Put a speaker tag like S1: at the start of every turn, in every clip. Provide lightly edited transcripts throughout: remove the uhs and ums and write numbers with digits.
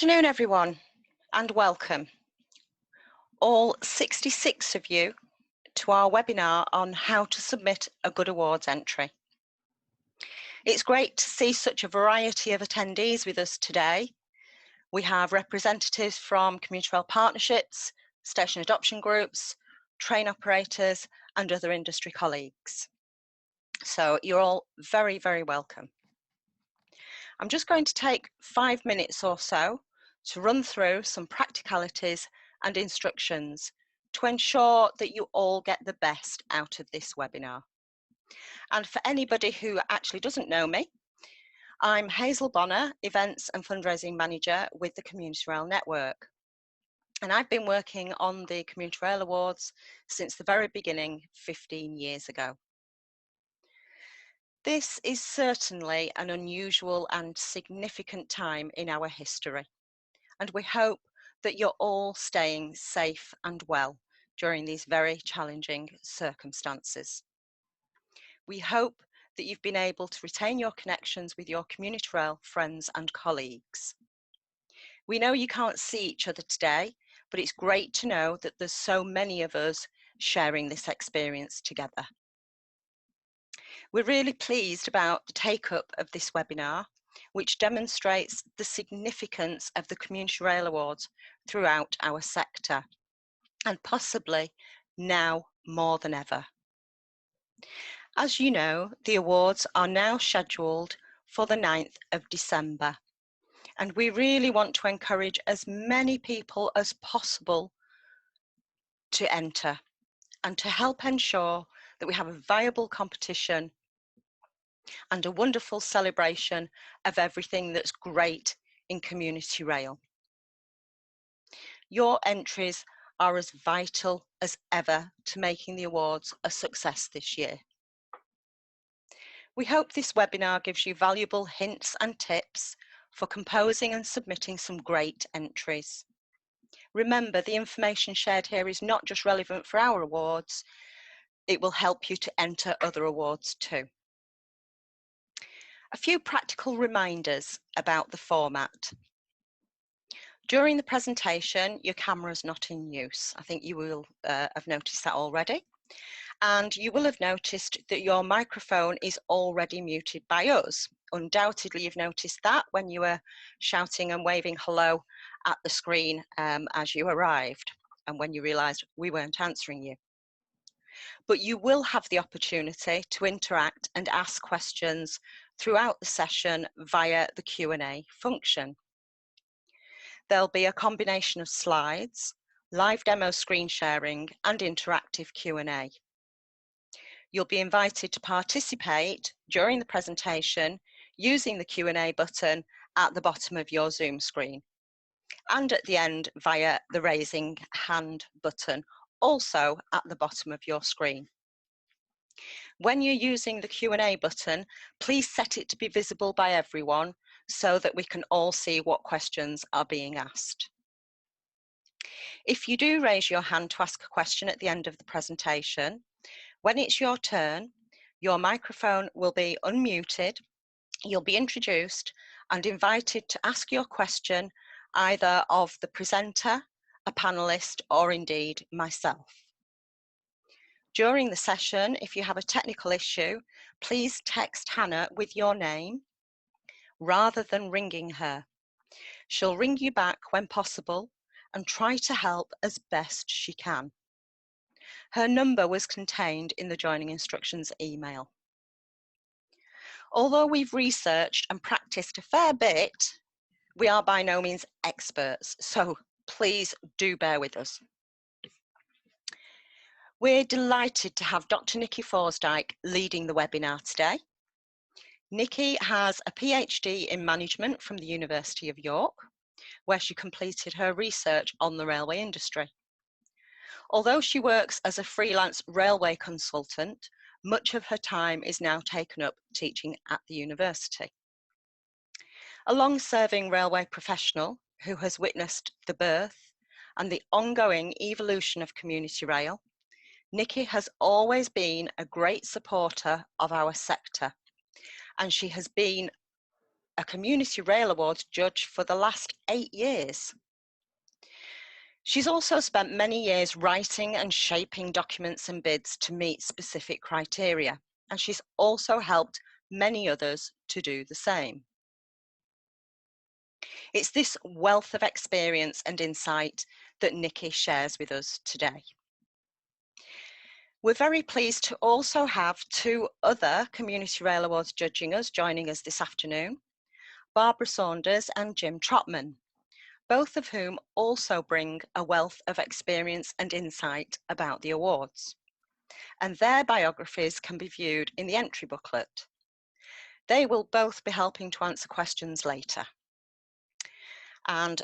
S1: afternoon, everyone, and welcome, all 66 of you, to our webinar on how to submit a Good Awards entry. It's great to see such a variety of attendees with us today. We have representatives from community rail partnerships, station adoption groups, train operators, and other industry colleagues. So you're all very, very welcome. I'm just going to take 5 minutes or so to run through some practicalities and instructions to ensure that you all get the best out of this webinar. And for anybody who actually doesn't know me, I'm Hazel Bonner, Events and Fundraising Manager with the Community Rail Network. And I've been working on the Community Rail Awards since the very beginning, 15 years ago. This is certainly an unusual and significant time in our history, and we hope that you're all staying safe and well during these very challenging circumstances. We hope that you've been able to retain your connections with your community rail friends and colleagues. We know you can't see each other today, but it's great to know that there's so many of us sharing this experience together. We're really pleased about the take-up of this webinar, which demonstrates the significance of the Community Rail Awards throughout our sector, and possibly now more than ever. As you know, the awards are now scheduled for the 9th of December, and we really want to encourage as many people as possible to enter and to help ensure that we have a viable competition and a wonderful celebration of everything that's great in community rail. Your entries are as vital as ever to making the awards a success this year. We hope this webinar gives you valuable hints and tips for composing and submitting some great entries. Remember, the information shared here is not just relevant for our awards, it will help you to enter other awards too. A few practical reminders about the format. During the presentation, your camera's not in use. I think you will have noticed that already. And you will have noticed that your microphone is already muted by us. Undoubtedly, you've noticed that when you were shouting and waving hello at the screen as you arrived and when you realised we weren't answering you. But you will have the opportunity to interact and ask questions throughout the session via the Q&A function. There'll be a combination of slides, live demo screen sharing, and interactive Q&A. You'll be invited to participate during the presentation using the Q&A button at the bottom of your Zoom screen, and at the end via the raising hand button, also at the bottom of your screen. When you're using the Q&A button, please set it to be visible by everyone so that we can all see what questions are being asked. If you do raise your hand to ask a question at the end of the presentation, when it's your turn, your microphone will be unmuted, you'll be introduced and invited to ask your question either of the presenter, a panelist, or indeed myself. During the session, if you have a technical issue, please text Hannah with your name rather than ringing her. She'll ring you back when possible and try to help as best she can. Her number was contained in the joining instructions email. Although we've researched and practiced a fair bit, we are by no means experts, so please do bear with us. We're delighted to have Dr. Nicky Forsdike leading the webinar today. Nicky has a PhD in management from the University of York, where she completed her research on the railway industry. Although she works as a freelance railway consultant, much of her time is now taken up teaching at the university. A long-serving railway professional who has witnessed the birth and the ongoing evolution of community rail, Nicky has always been a great supporter of our sector, and she has been a Community Rail Awards judge for the last 8 years. She's also spent many years writing and shaping documents and bids to meet specific criteria, and she's also helped many others to do the same. It's this wealth of experience and insight that Nicky shares with us today. We're very pleased to also have 2 other Community Rail Awards joining us this afternoon, Barbara Saunders and Jim Trotman, both of whom also bring a wealth of experience and insight about the awards. And their biographies can be viewed in the entry booklet. They will both be helping to answer questions later. And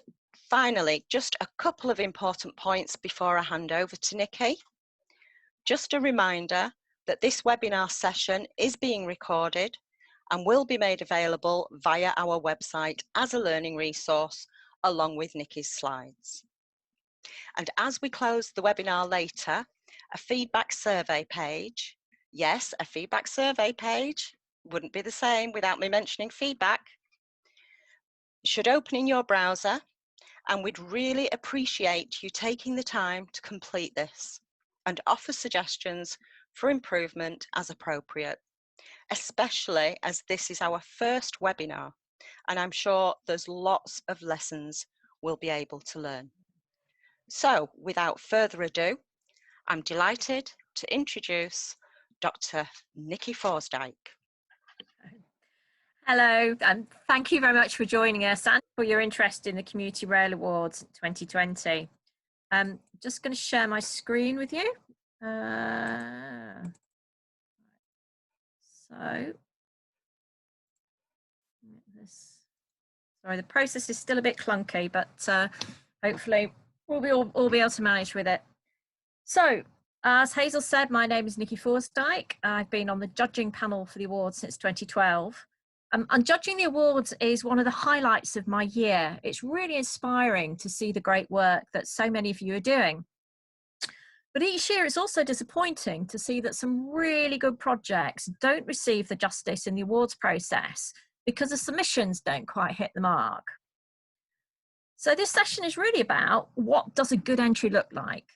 S1: finally, just a couple of important points before I hand over to Nicky. Just a reminder that this webinar session is being recorded and will be made available via our website as a learning resource along with Nicky's slides. And as we close the webinar later, a feedback survey page, yes, a feedback survey page, wouldn't be the same without me mentioning feedback, should open in your browser, and we'd really appreciate you taking the time to complete this and offer suggestions for improvement as appropriate, especially as this is our first webinar, and I'm sure there's lots of lessons we'll be able to learn. So without further ado, I'm delighted to introduce Dr. Nicky Forsdike.
S2: Hello, and thank you very much for joining us and for your interest in the Community Rail Awards 2020. I'm just going to share my screen with you. Sorry, the process is still a bit clunky, but hopefully we'll all be able to manage with it. So, as Hazel said, my name is Nicky Forsdike. I've been on the judging panel for the awards since 2012. And judging the awards is one of the highlights of my year. It's really inspiring to see the great work that so many of you are doing. But each year it's also disappointing to see that some really good projects don't receive the justice in the awards process because the submissions don't quite hit the mark. So this session is really about what does a good entry look like.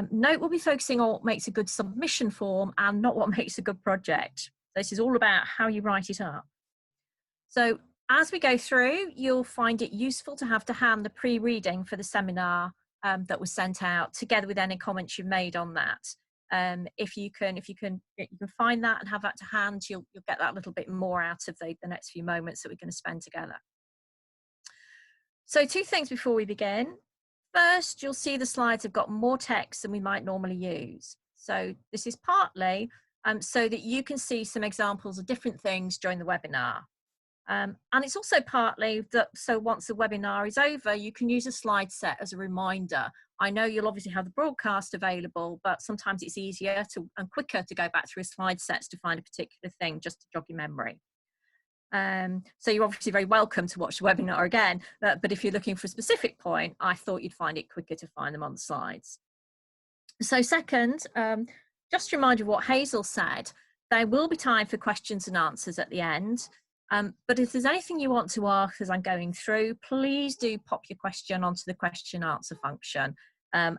S2: Note we'll be focusing on what makes a good submission form and not what makes a good project. This is all about how you write it up. So as we go through, you'll find it useful to have to hand the pre-reading for the seminar that was sent out, together with any comments you've made on that. If you can find that and have that to hand, you'll get that little bit more out of the next few moments that we're going to spend together. So 2 things before we begin. First, you'll see the slides have got more text than we might normally use. So this is partly so that you can see some examples of different things during the webinar. And it's also partly that so once the webinar is over, you can use a slide set as a reminder. I know you'll obviously have the broadcast available, but sometimes it's easier and quicker to go back through slide sets to find a particular thing just to jog your memory. So you're obviously very welcome to watch the webinar again, but if you're looking for a specific point, I thought you'd find it quicker to find them on the slides. So second, just a reminder of what Hazel said, there will be time for questions and answers at the end. But if there's anything you want to ask as I'm going through, please do pop your question onto the question answer function.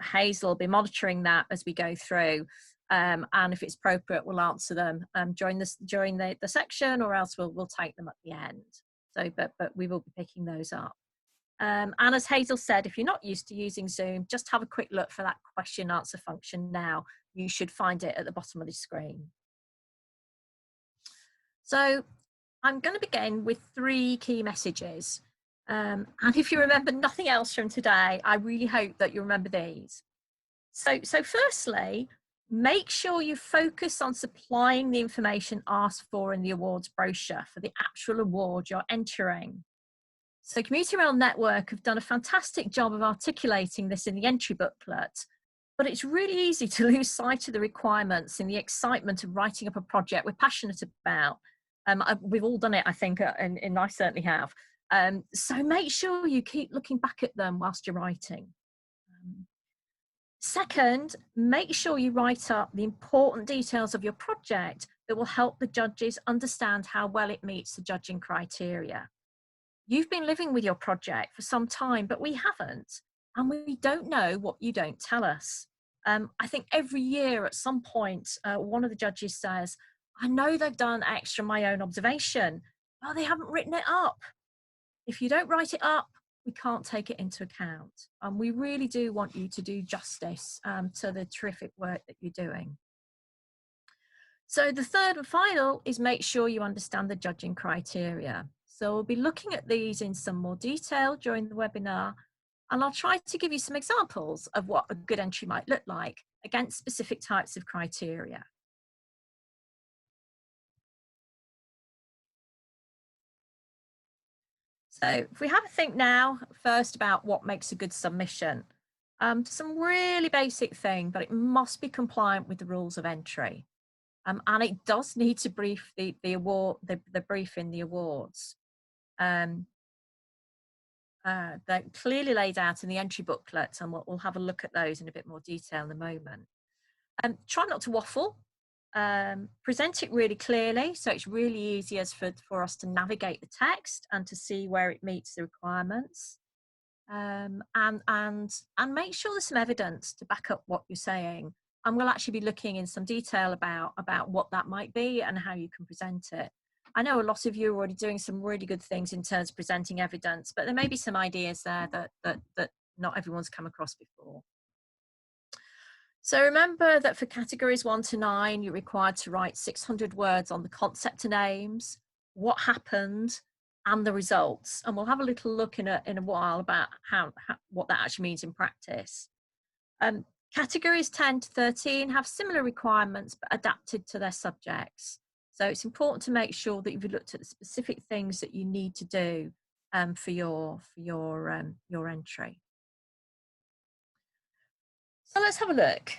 S2: Hazel will be monitoring that as we go through. And if it's appropriate, we'll answer them during the section, or else we'll take them at the end. So, but we will be picking those up. And as Hazel said, if you're not used to using Zoom, just have a quick look for that question answer function now. You should find it at the bottom of the screen. So I'm going to begin with 3 key messages. And if you remember nothing else from today, I really hope that you remember these. So firstly, make sure you focus on supplying the information asked for in the awards brochure for the actual award you're entering. So Community Rail Network have done a fantastic job of articulating this in the entry booklet, but it's really easy to lose sight of the requirements in the excitement of writing up a project we're passionate about. We've all done it, I think, and I certainly have. So make sure you keep looking back at them whilst you're writing. Second, make sure you write up the important details of your project that will help the judges understand how well it meets the judging criteria. you've been living with your project for some time, but we haven't, and we don't know what you don't tell us. I think every year at some point, one of the judges says, I know they've done extra my own observation, but they haven't written it up. If you don't write it up, we can't take it into account. And we really do want you to do justice to the terrific work that you're doing. So the third and final is make sure you understand the judging criteria. So we'll be looking at these in some more detail during the webinar, and I'll try to give you some examples of what a good entry might look like against specific types of criteria. So if we have a think now first about what makes a good submission, some really basic thing, but it must be compliant with the rules of entry. And it does need to brief the brief in the awards. They're clearly laid out in the entry booklet, and we'll have a look at those in a bit more detail in a moment. Try not to waffle. Present it really clearly, so it's really easy for us to navigate the text and to see where it meets the requirements. And make sure there's some evidence to back up what you're saying. And we'll actually be looking in some detail about what that might be and how you can present it. I know a lot of you are already doing some really good things in terms of presenting evidence, but there may be some ideas there that not everyone's come across before. So remember that for categories 1 to 9, you're required to write 600 words on the concept and aims, what happened, and the results. And we'll have a little look in a while about what that actually means in practice. Categories 10 to 13 have similar requirements, but adapted to their subjects. So it's important to make sure that you've looked at the specific things that you need to do for your entry. So let's have a look.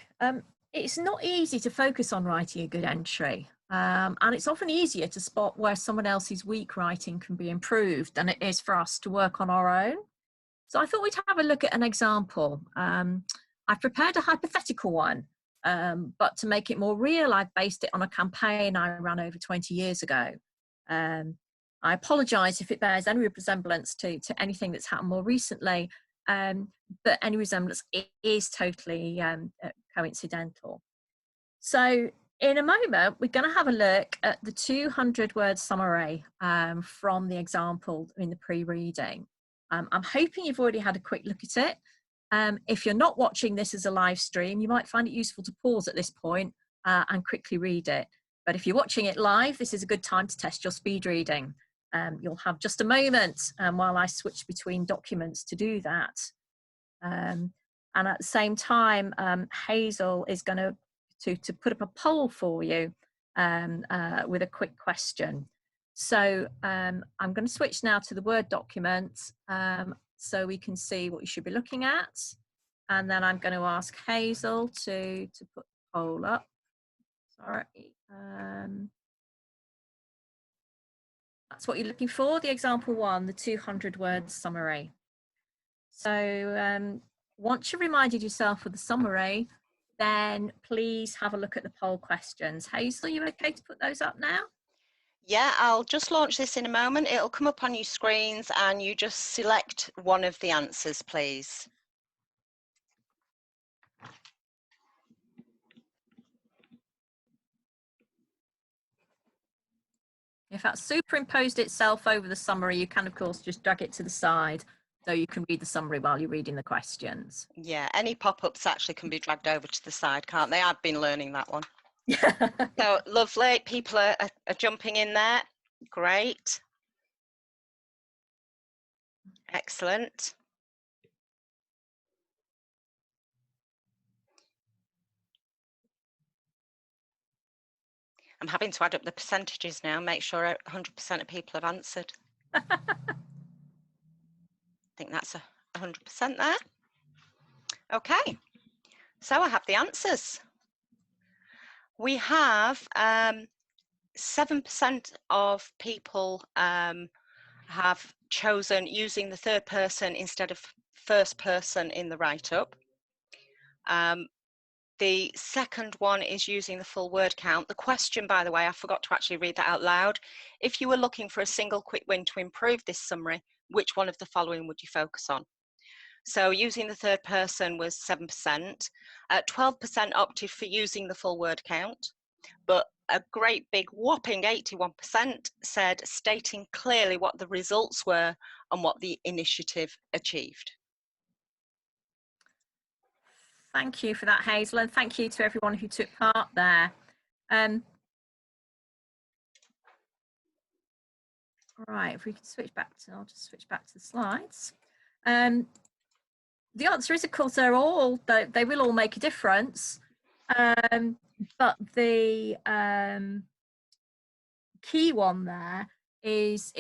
S2: It's not easy to focus on writing a good entry, and it's often easier to spot where someone else's weak writing can be improved than it is for us to work on our own. So I thought we'd have a look at an example. I've prepared a hypothetical one, but to make it more real, I've based it on a campaign I ran over 20 years ago. I apologise if it bears any resemblance to anything that's happened more recently, but any resemblance is totally coincidental. So in a moment, we're going to have a look at the 200-word summary from the example in the pre-reading. I'm hoping you've already had a quick look at it. If you're not watching this as a live stream, you might find it useful to pause at this point and quickly read it. But if you're watching it live, this is a good time to test your speed reading. You'll have just a moment while I switch between documents to do that. And at the same time, Hazel is going to put up a poll for you with a quick question. So I'm going to switch now to the Word document so we can see what you should be looking at. And then I'm going to ask Hazel to put the poll up. Sorry. That's what you're looking for, the example 1, the 200-word summary. So once you've reminded yourself of the summary, then please have a look at the poll questions. Hazel, are you okay to put those up now?
S1: Yeah, I'll just launch this in a moment. It'll come up on your screens and you just select one of the answers, please.
S2: If that superimposed itself over the summary, you can, of course, just drag it to the side so you can read the summary while you're reading the questions.
S1: Yeah, any pop-ups actually can be dragged over to the side, can't they? I've been learning that one. So lovely. People are jumping in there. Great. Excellent. I'm having to add up the percentages now, make sure 100% of people have answered. I think that's 100% there. Okay, so I have the answers. We have 7% of people have chosen using the third person instead of first person in the write-up. The second one is using the full word count. The question, by the way, I forgot to actually read that out loud. If you were looking for a single quick win to improve this summary, which one of the following would you focus on? So using the third person was 7%. 12% opted for using the full word count, but a great big whopping 81% said stating clearly what the results were and what the initiative achieved.
S2: Thank you for that, Hazel, and thank you to everyone who took part there. Right, if we can switch back to, I'll just switch back to the slides. The answer is, of course, they will all make a difference, but the key one there is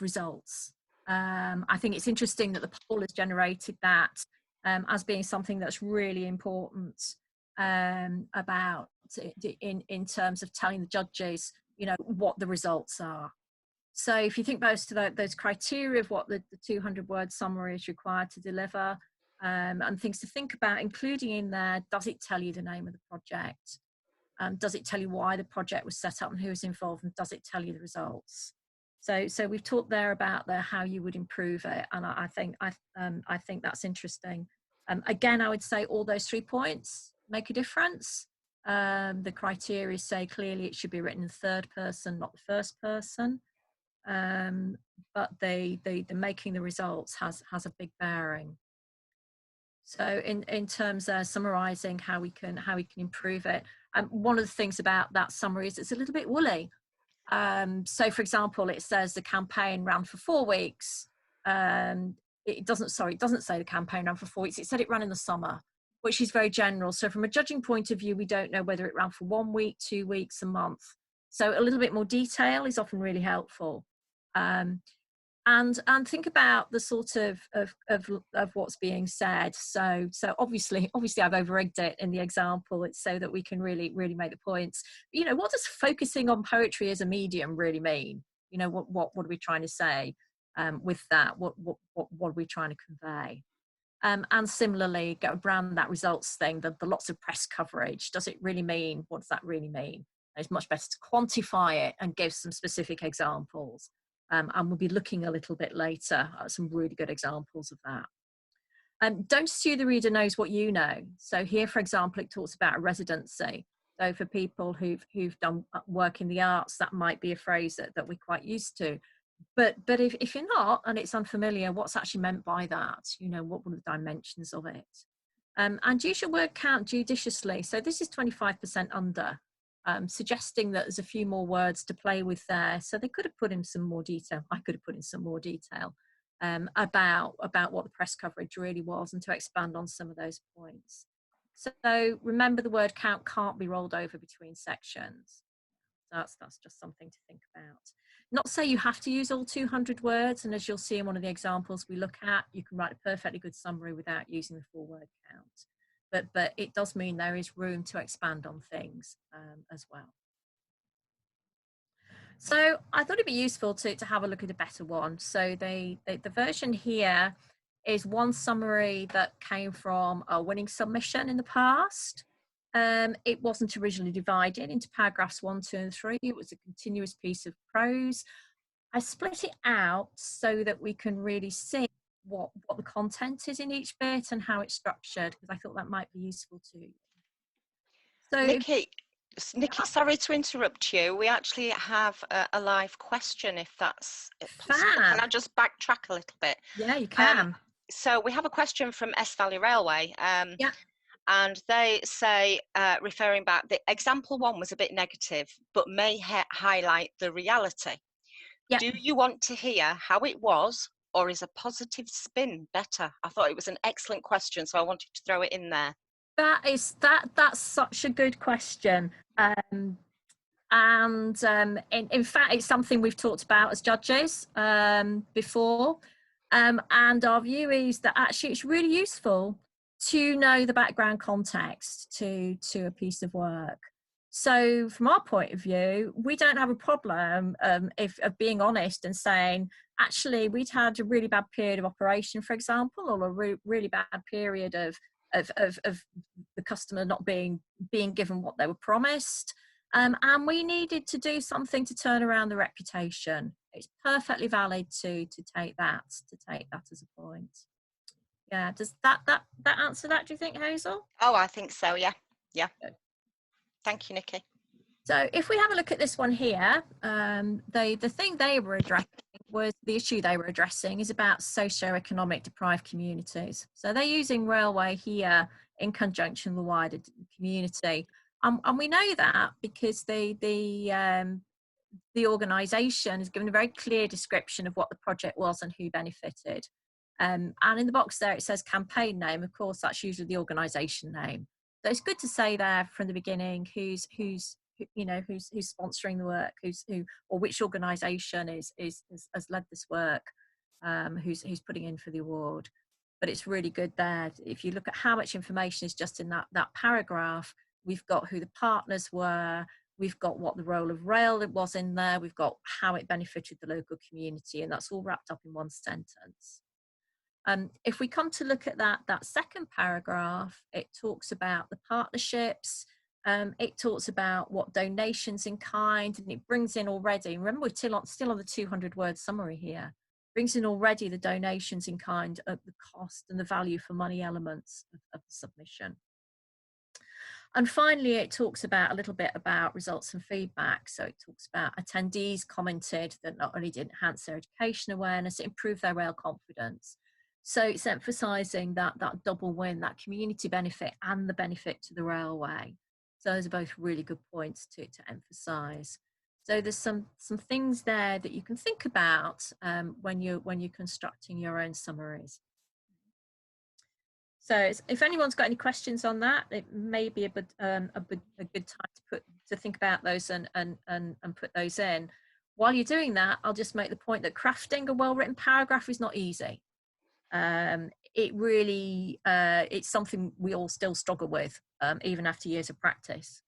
S2: results. I think it's interesting that the poll has generated that as being something that's really important about in terms of telling the judges, you know, what the results are. So if you think back to those criteria of what the 200-word summary is required to deliver, and things to think about, including in there, does it tell you the name of the project? Does it tell you why the project was set up and who was involved, and does it tell you the results? So we've talked there about how you would improve it, and I think that's interesting. Again, I would say all those 3 points make a difference. The criteria say clearly it should be written in third person, not the first person. But the making the results has a big bearing. So in terms of summarising how we can improve it, one of the things about that summary is it's a little bit woolly. So for example, it says the campaign ran for 4 weeks. It doesn't say the campaign ran for 4 weeks. It said it ran in the summer, which is very general. So from a judging point of view, we don't know whether it ran for 1 week, 2 weeks, a month. So a little bit more detail is often really helpful. And think about the sort of what's being said. So obviously I've over-egged it in the example. It's so that we can really make the points. But, you know, what does focusing on poetry as a medium really mean? You know, what are we trying to say with that? What are we trying to convey? And similarly, go around that results thing, the lots of press coverage. Does it really mean? What does that really mean? It's much better to quantify it and give some specific examples. And we'll be looking a little bit later at some really good examples of that. Don't assume the reader knows what you know. So here, for example, it talks about a residency. So for people who've done work in the arts, that might be a phrase that we're quite used to. But if you're not, and it's unfamiliar, what's actually meant by that? You know, what are the dimensions of it? And use your word count judiciously. So this is 25% under. Suggesting that there's a few more words to play with there. So they could have put in some more detail. I could have put in some more detail about what the press coverage really was, and to expand on some of those points. So remember, the word count can't be rolled over between sections. That's just something to think about. Not say you have to use all 200 words, and as you'll see in one of the examples we look at, you can write a perfectly good summary without using the full word count. But it does mean there is room to expand on things as well. So I thought it'd be useful to have a look at a better one. So the version here is one summary that came from a winning submission in the past. It wasn't originally divided into paragraphs 1, 2, and 3. It was a continuous piece of prose. I split it out so that we can really see what the content is in each bit and how it's structured, because I thought that might be useful too. So
S1: Nicky, sorry to interrupt you. We actually have a live question, if that's possible. Can I just backtrack a little bit?
S2: Yeah, you can.
S1: So we have a question from S Valley Railway.
S2: Yeah.
S1: And they say, referring back, the example 1 was a bit negative, but may highlight the reality. Yeah. Do you want to hear how it was, or is a positive spin better? I thought it was an excellent question, so I wanted to throw it in there.
S2: That's such a good question. In fact, it's something we've talked about as judges before. And our view is that actually it's really useful to know the background context to a piece of work. So from our point of view, we don't have a problem of being honest and saying, actually, we'd had a really bad period of operation, for example, or a really bad period of the customer not being given what they were promised. And we needed to do something to turn around the reputation it's perfectly valid to take that as a point. Yeah, does that answer that, do you think, Hazel?
S1: Oh, I think so, yeah.
S2: Good.
S1: Thank you, Nikki.
S2: So if we have a look at this one here, the thing they were addressing was the issue they were addressing is about socioeconomic deprived communities. So they're using railway here in conjunction with the wider community. And we know that because the organisation has given a very clear description of what the project was and who benefited. And in the box there, it says campaign name. Of course, that's usually the organisation name. So it's good to say there from the beginning who's sponsoring the work, or which organisation has led this work, who's putting in for the award. But it's really good there. If you look at how much information is just in that paragraph, we've got who the partners were, we've got what the role of rail was in there, we've got how it benefited the local community, and that's all wrapped up in one sentence. If we come to look at that second paragraph, it talks about the partnerships, it talks about what donations in kind, and it brings in already, remember we're still on the 200-word summary here, brings in already the donations in kind of the cost and the value for money elements of the submission. And finally, it talks about a little bit about results and feedback. So it talks about attendees commented that not only did it enhance their education awareness, it improved their rail confidence. So it's emphasising that double win, that community benefit and the benefit to the railway. So those are both really good points to emphasise. So there's some things there that you can think about when you're constructing your own summaries. So if anyone's got any questions on that, it may be a good time to think about those and put those in. While you're doing that, I'll just make the point that crafting a well-written paragraph is not easy. It really, it's something we all still struggle with, even after years of practice.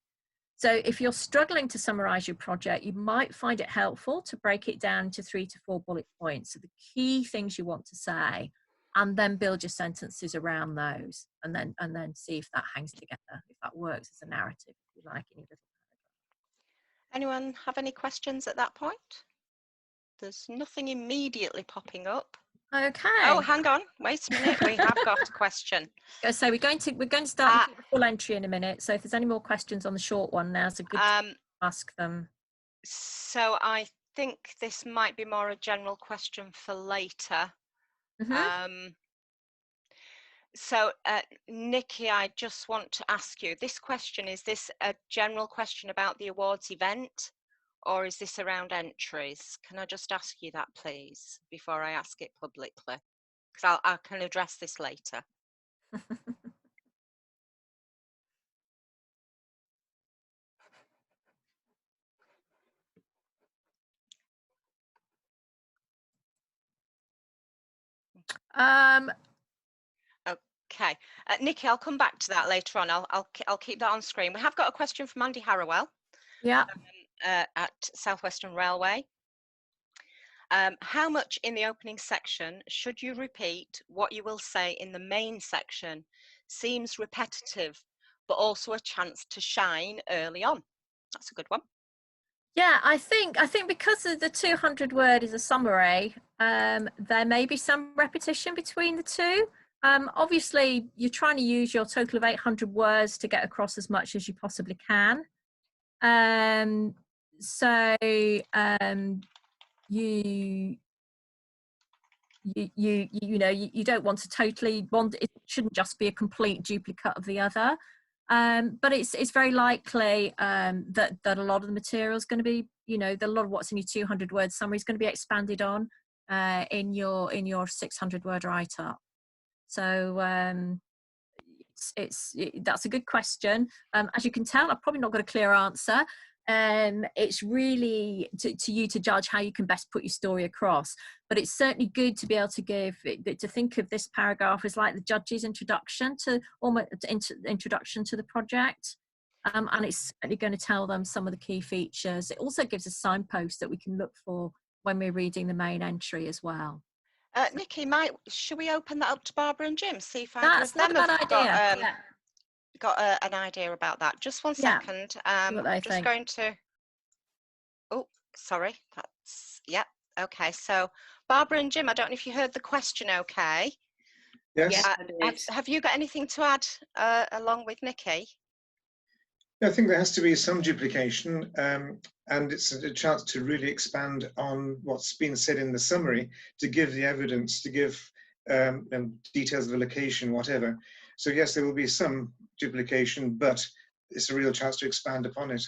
S2: So if you're struggling to summarize your project, you might find it helpful to break it down into 3 to 4 bullet points. So the key things you want to say, and then build your sentences around those, and then see if that hangs together, if that works as a narrative, if you like, in your little paragraph.
S1: Anyone have any questions at that point? There's nothing immediately popping up.
S2: Okay.
S1: Oh, hang on, wait a minute. We have got a question.
S2: So we're going to start the full entry in a minute. So if there's any more questions on the short one, now's a good time to ask them.
S1: So I think this might be more a general question for later. Mm-hmm. So Nikki, I just want to ask you, this question, is this a general question about the awards event, or is this around entries? Can I just ask you that, please, before I ask it publicly? Because I can address this later. Okay, Nikki, I'll come back to that later on. I'll keep that on screen. We have got a question from Andy Harrowell.
S2: Yeah.
S1: At South Western Railway. How much in the opening section should you repeat what you will say in the main section? Seems repetitive, but also a chance to shine early on. That's a good one.
S2: Yeah, I think because of the 200 word is a summary, there may be some repetition between the two. Obviously, you're trying to use your total of 800 words to get across as much as you possibly can. You don't want to totally it shouldn't just be a complete duplicate of the other. But it's very likely that a lot of the material is going to be, that a lot of what's in your 200 word summary is going to be expanded on in your 600 word write-up. So that's a good question. As you can tell, I've probably not got a clear answer. It's really to you to judge how you can best put your story across, but it's certainly good to be able to think of this paragraph as like the judge's introduction to introduction to the project, and it's certainly going to tell them some of the key features. It also gives a signpost that we can look for when we're reading the main entry as well.
S1: Nikki, should we open that up to Barbara and Jim, see if
S2: that's not a bad idea.
S1: Got an idea about that? Just one second. I'm just going to. Oh, sorry. Okay, so Barbara and Jim, I don't know if you heard the question okay.
S3: Yes.
S4: Yes, I did.
S1: Have you got anything to add along with Nicky?
S3: I think there has to be some duplication, and it's a chance to really expand on what's been said in the summary, to give the evidence, to give details of the location, whatever. So yes, there will be some duplication, but it's a real chance to expand upon it.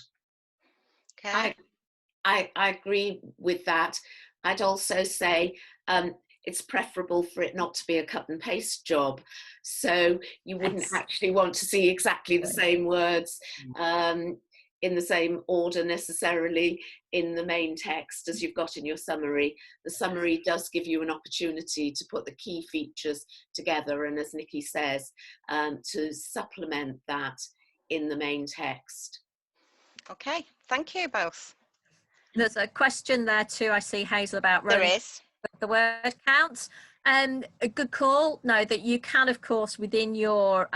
S1: Okay.
S4: I agree with that. I'd also say it's preferable for it not to be a cut and paste job. So you wouldn't actually want to see exactly the same words in the same order necessarily in the main text as you've got in your summary. The summary does give you an opportunity to put the key features together, and as Nicky says, to supplement that in the main text.
S1: Okay, thank you both.
S2: There's a question there too, I see, Hazel, about
S1: There is.
S2: the word counts. And a good call. No, that you can, of course, within your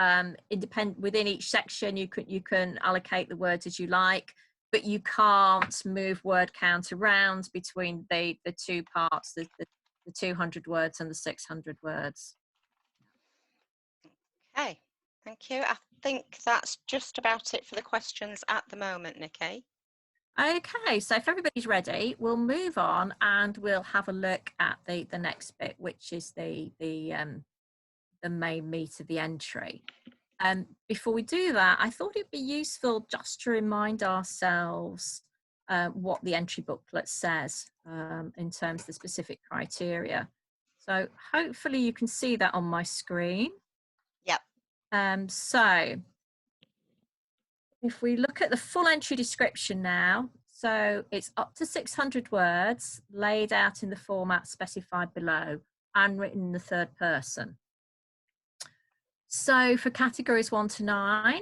S2: within each section, you can allocate the words as you like, but you can't move word count around between the two parts, the 200 words and the 600 words.
S1: Okay, thank you. I think that's just about it for the questions at the moment, Nicky.
S2: Okay, so if everybody's ready, we'll move on and we'll have a look at the next bit, which is the main meat of the entry. Before we do that, I thought it'd be useful just to remind ourselves what the entry booklet says in terms of the specific criteria. So hopefully you can see that on my screen.
S1: Yep.
S2: So if we look at the full entry description now, so it's up to 600 words laid out in the format specified below and written in the third person. So for categories 1 to 9,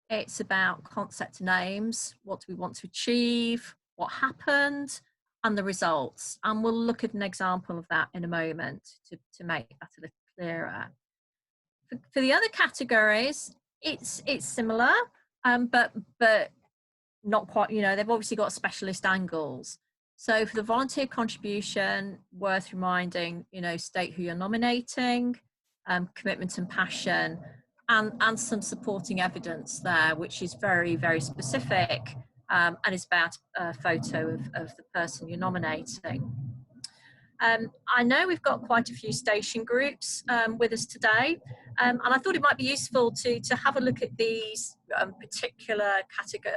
S2: it's about concept names, what do we want to achieve, what happened, and the results. And we'll look at an example of that in a moment to make that a little clearer. For the other categories, it's similar, but not quite, you know, they've obviously got specialist angles. So for the volunteer contribution, worth reminding, you know, state who you're nominating, commitment and passion, and some supporting evidence there, which is very, very specific and is about a photo of the person you're nominating. I know we've got quite a few station groups with us today, and I thought it might be useful to have a look at these particular category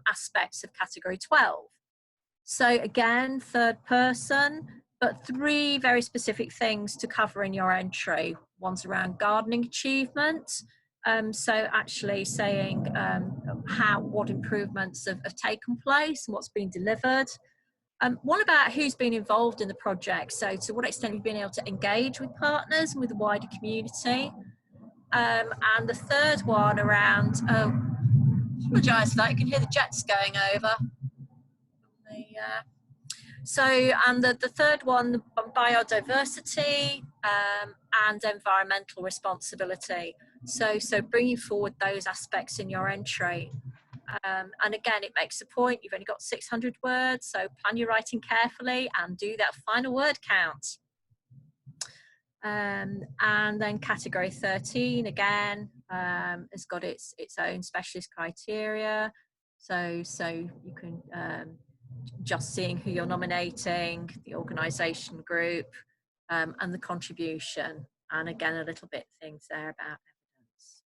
S2: aspects of category 12. So again, third person, but 3 very specific things to cover in your entry. One's around gardening achievement, so actually saying what improvements have taken place and what's been delivered. One about who's been involved in the project, so to what extent you've been able to engage with partners and with the wider community. And the third one around, apologise for that, you can hear the jets going over. And the third one, biodiversity and environmental responsibility. So bringing forward those aspects in your entry. And again, it makes a point, you've only got 600 words, so plan your writing carefully and do that final word count. And then category 13, again, has got its own specialist criteria. So you can just seeing who you're nominating, the organisation group, and the contribution. And again, a little bit things there about evidence.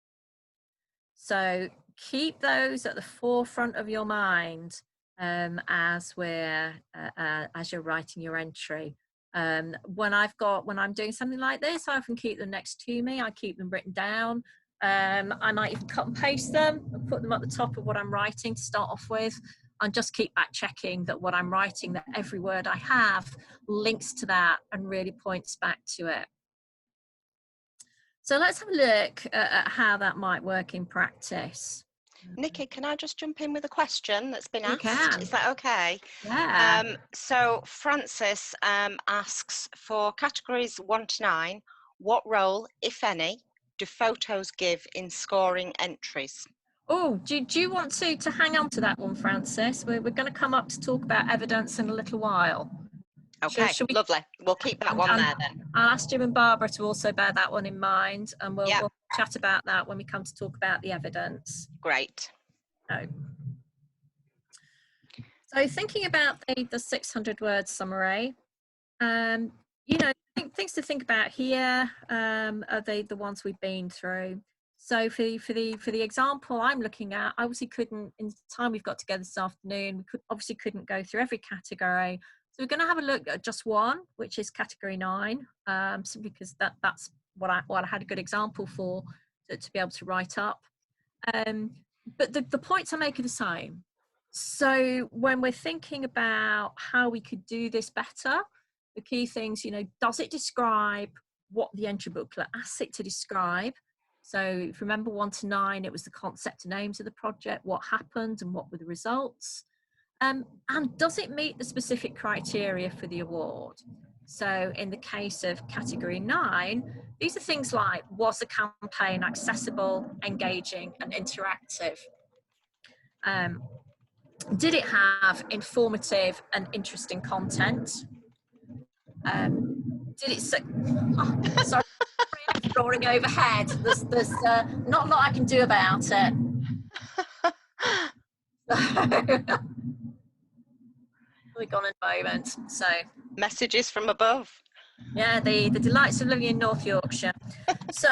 S2: So keep those at the forefront of your mind as you're writing your entry. When I'm doing something like this, I often keep them next to me. I keep them written down. I might even cut and paste them and put them at the top of what I'm writing to start off with, and just keep back checking that what I'm writing, that every word I have links to that and really points back to it. So let's have a look at how that might work in practice.
S1: Nicky, can I just jump in with a question that's been asked?
S2: You can.
S1: Is that okay?
S2: Yeah.
S1: So Francis asks, for categories 1 to 9, what role, if any, do photos give in scoring entries?
S2: Oh, do you want to hang on to that one, Francis? We're going to come up to talk about evidence in a little while.
S1: Okay,
S2: Should we,
S1: lovely. We'll keep that one there then.
S2: I'll ask Jim and Barbara to also bear that one in mind, and we'll,
S1: Yep.
S2: we'll chat about that when we come to talk about the evidence.
S1: Great.
S2: So thinking about the 600 word summary, you know, things to think about here are the ones we've been through. So for the example I'm looking at, I obviously couldn't, in the time we've got together this afternoon, we obviously couldn't go through every category. So we're going to have a look at just one, which is category 9, simply because that's what I had a good example for to be able to write up. But the points I make are the same. So when we're thinking about how we could do this better, the key things, you know, does it describe what the entry booklet asks it to describe? So if you remember 1 to 9, it was the concept and aims of the project, what happened and what were the results. And does it meet the specific criteria for the award? So in the case of category 9, these are things like, was the campaign accessible, engaging and interactive? Did it have informative and interesting content? Did it, sorry, roaring overhead. There's not a lot I can do about it. We're gone in a moment. So
S1: messages from above.
S2: Yeah, the delights of living in North Yorkshire. So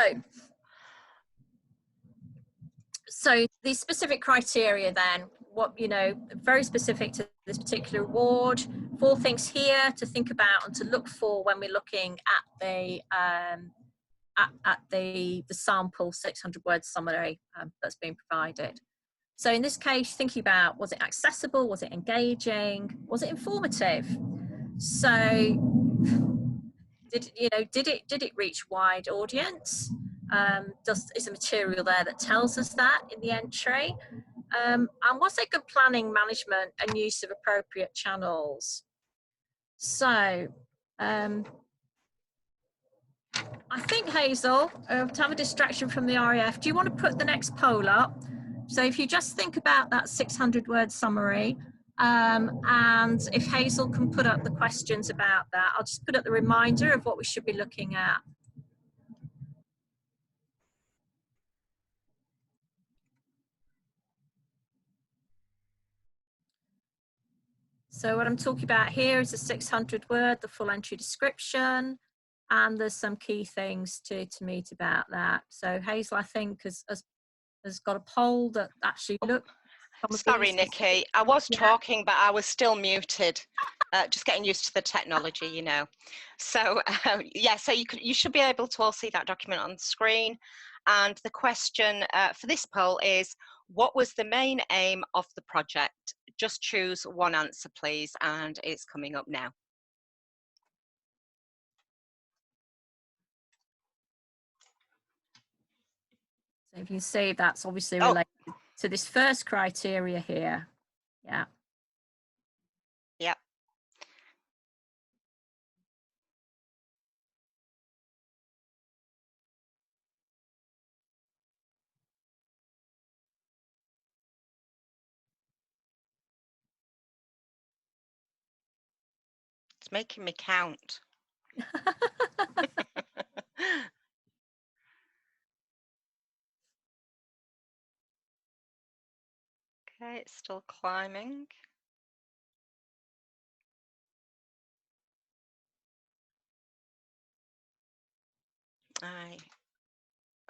S2: the specific criteria then, what, you know, very specific to this particular award, 4 things here to think about and to look for when we're looking at the sample 600 word summary that's been provided. So in this case, thinking about, was it accessible, was it engaging, was it informative? So did it reach wide audience? Is the material there that tells us that in the entry? And was there good planning, management and use of appropriate channels? So I think, Hazel, to have a distraction from the RAF, do you want to put the next poll up? So if you just think about that 600 word summary, and if Hazel can put up the questions about that, I'll just put up the reminder of what we should be looking at. So what I'm talking about here is a 600 word, the full entry description, and there's some key things to meet about that. So Hazel, I think, has got a poll that actually looks.
S1: Sorry, Nikki, I was talking, but I was still muted. Just getting used to the technology, you know. So yeah, so you should be able to all see that document on the screen. And the question for this poll is, what was the main aim of the project? Just choose one answer, please, and it's coming up now.
S2: So if you see, that's obviously related to this first criteria here. Yeah.
S1: Yep. It's making me count. Okay, it's still climbing.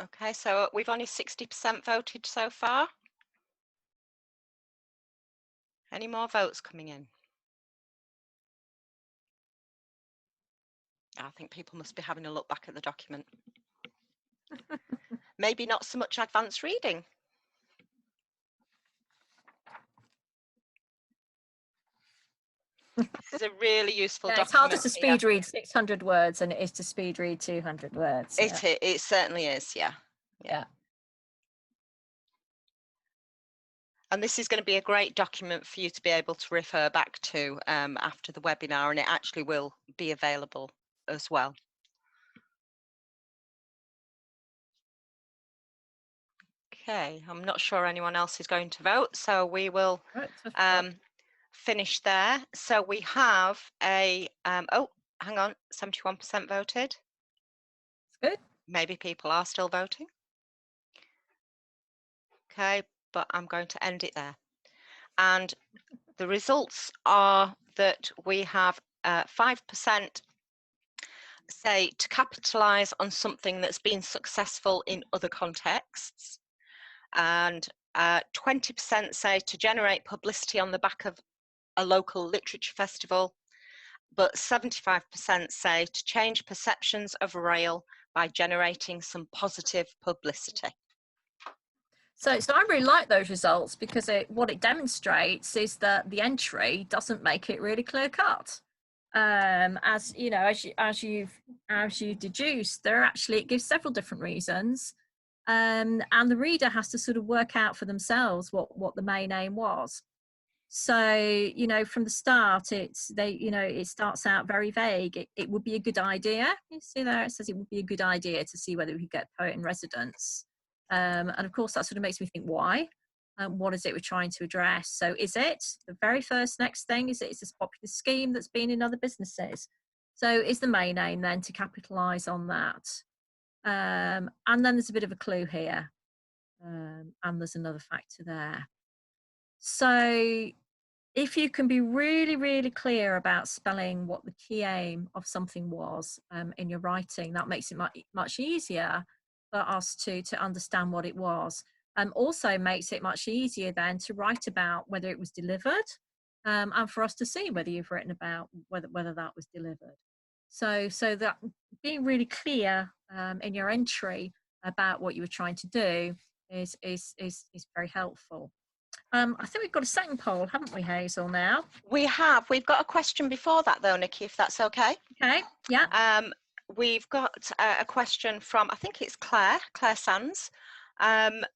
S1: Okay, so we've only 60% voted so far. Any more votes coming in? I think people must be having a look back at the document. Maybe not so much advanced reading. This is a really useful document.
S2: It's harder to speed read 600 words than it is to speed read 200 words.
S1: It certainly is, yeah. And this is going to be a great document for you to be able to refer back to after the webinar, and it actually will be available as well. Okay, I'm not sure anyone else is going to vote, so we will finish there. So we have a, oh, hang on, 71% voted.
S2: Good.
S1: Maybe people are still voting. Okay, but I'm going to end it there. And the results are that we have 5% say to capitalise on something that's been successful in other contexts, and 20% say to generate publicity on the back of a local literature festival, but 75% say to change perceptions of rail by generating some positive publicity.
S2: So I really like those results because what it demonstrates is that the entry doesn't make it really clear cut. As you know, as you deduced, it gives several different reasons, and the reader has to sort of work out for themselves what the main aim was. So, you know, from the start, it starts out very vague. It would be a good idea. You see there, it says it would be a good idea to see whether we could get poet in residence. And of course, that sort of makes me think, why? What is it we're trying to address? So is it the very first next thing? Is it this popular scheme that's been in other businesses? So is the main aim then to capitalise on that? And then there's a bit of a clue here. And there's another factor there. So if you can be really, really clear about spelling what the key aim of something was in your writing, that makes it much easier for us to understand what it was. Also makes it much easier then to write about whether it was delivered, and for us to see whether you've written about whether that was delivered. So that being really clear in your entry about what you were trying to do is very helpful. I think we've got a second poll, haven't we, Hazel, now?
S1: We have. We've got a question before that, though, Nicky, if that's okay.
S2: Okay, yeah.
S1: We've got a question from, I think it's Claire Sands.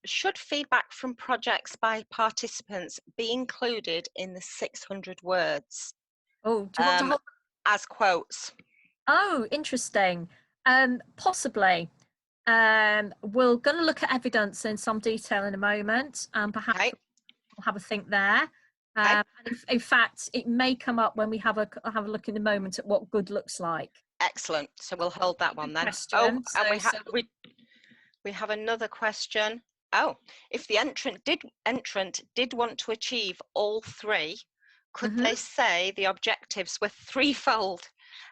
S1: Should feedback from projects by participants be included in the 600 words?
S2: Oh, do you want to hold?
S1: As quotes?
S2: Oh, interesting. Possibly. We're going to look at evidence in some detail in a moment. Perhaps we'll have a think there. And in fact, it may come up when we have a look in a moment at what good looks like.
S1: Excellent. So we'll hold that one then.
S2: Question.
S1: Oh, and we have another question. Oh, if the entrant did want to achieve all three, could they say the objectives were threefold?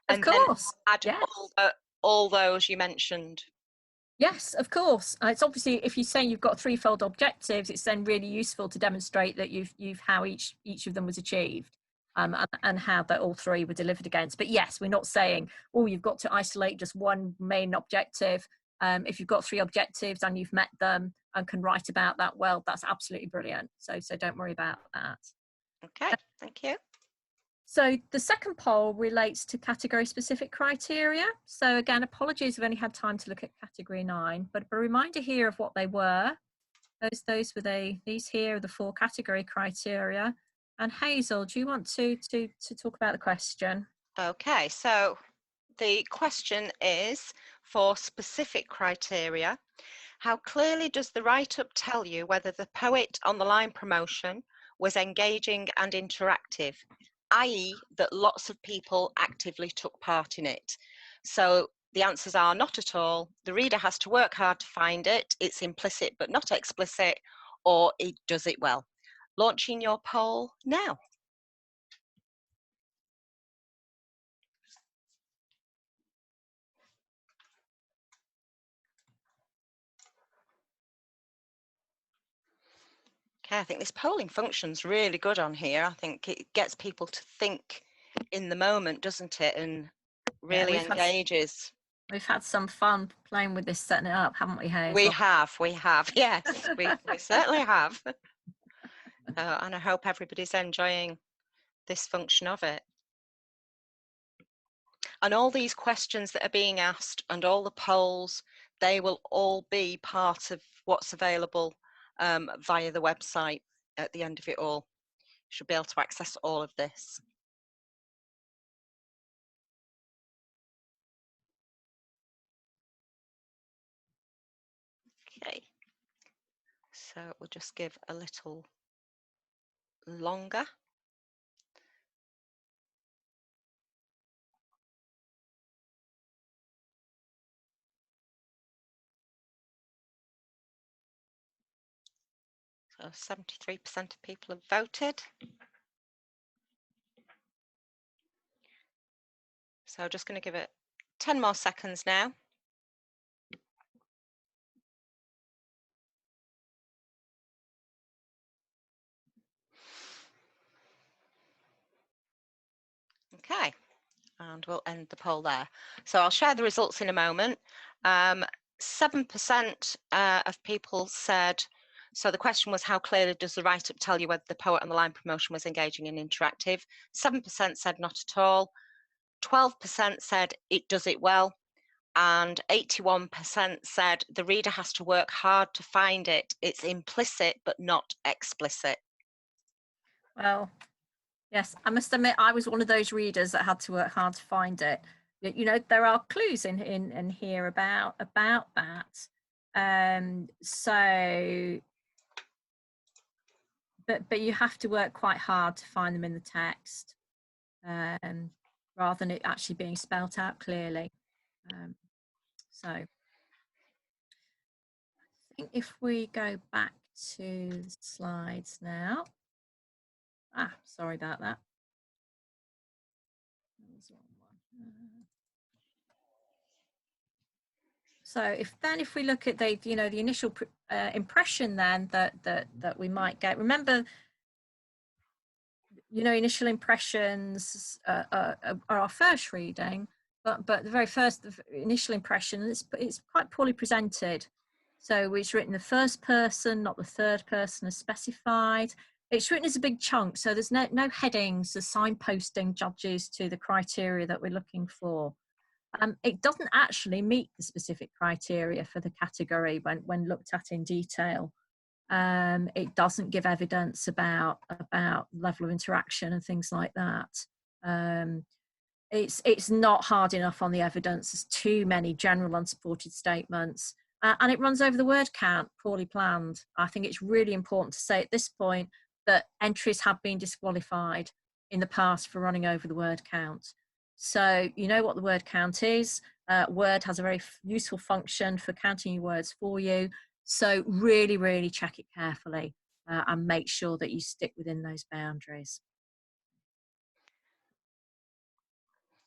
S2: Of course.
S1: Then add all those you mentioned.
S2: Yes, of course. It's obviously, if you say you've got threefold objectives, it's then really useful to demonstrate that you've how each of them was achieved, and how that all three were delivered against. But yes, we're not saying, oh, you've got to isolate just one main objective. If you've got three objectives and you've met them and can write about that well, that's absolutely brilliant. So don't worry about that.
S1: Okay, thank you.
S2: So the second poll relates to category specific criteria. So again, apologies, I've only had time to look at category 9, but a reminder here of what they were. Those were these here are the 4 category criteria. And Hazel, do you want to talk about the question?
S1: Okay, so the question is for specific criteria. How clearly does the write-up tell you whether the poet on the line promotion was engaging and interactive, i.e. that lots of people actively took part in it? So the answers are not at all, the reader has to work hard to find it, it's implicit but not explicit, or it does it well. Launching your poll now. Okay, I think this polling function's really good on here. I think it gets people to think in the moment, doesn't it? And really engages.
S2: We've had some fun playing with this, setting it up, haven't we, Hazel?
S1: We have, yes, we certainly have. And I hope everybody's enjoying this function of it. And all these questions that are being asked and all the polls, they will all be part of what's available via the website at the end of it all. You should be able to access all of this. Okay, so we'll just give a little longer. So 73% of people have voted. So just going to give it 10 more seconds now. Okay, and we'll end the poll there. So I'll share the results in a moment. 7% of people said, so the question was, how clearly does the write-up tell you whether the poet on the line promotion was engaging and interactive? 7% said not at all, 12% said it does it well, and 81% said the reader has to work hard to find it. It's implicit but not explicit.
S2: Well, yes, I must admit I was one of those readers that had to work hard to find it. You know, there are clues in here about that. So, but you have to work quite hard to find them in the text, rather than it actually being spelt out clearly. So I think if we go back to the slides now. Sorry about that. So if we look at the the initial impression then that we might get, remember, initial impressions are our first reading, but the very first initial impression it's quite poorly presented. So it's written the first person, not the third person as specified. It's written as a big chunk, so there's no headings, the signposting judges to the criteria that we're looking for. It doesn't actually meet the specific criteria for the category when looked at in detail. It doesn't give evidence about level of interaction and things like that. It's not hard enough on the evidence. There's too many general unsupported statements. And it runs over the word count, poorly planned. I think it's really important to say at this point that entries have been disqualified in the past for running over the word count. So you know what the word count is. Word has a very useful function for counting your words for you. So really, really check it carefully and make sure that you stick within those boundaries.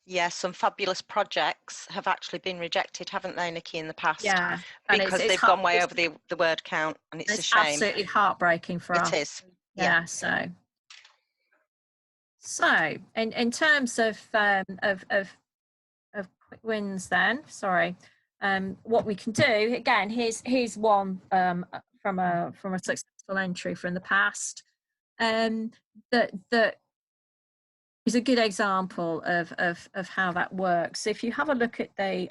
S1: Yes, some fabulous projects have actually been rejected, haven't they, Nikki, in the past?
S2: Yeah,
S1: because they've gone way over the word count, and it's a shame.
S2: Absolutely heartbreaking for us.
S1: It is.
S2: Yeah. So in terms of quick wins, then what we can do again. Here's one from a successful entry from the past. That is a good example of how that works. So if you have a look at the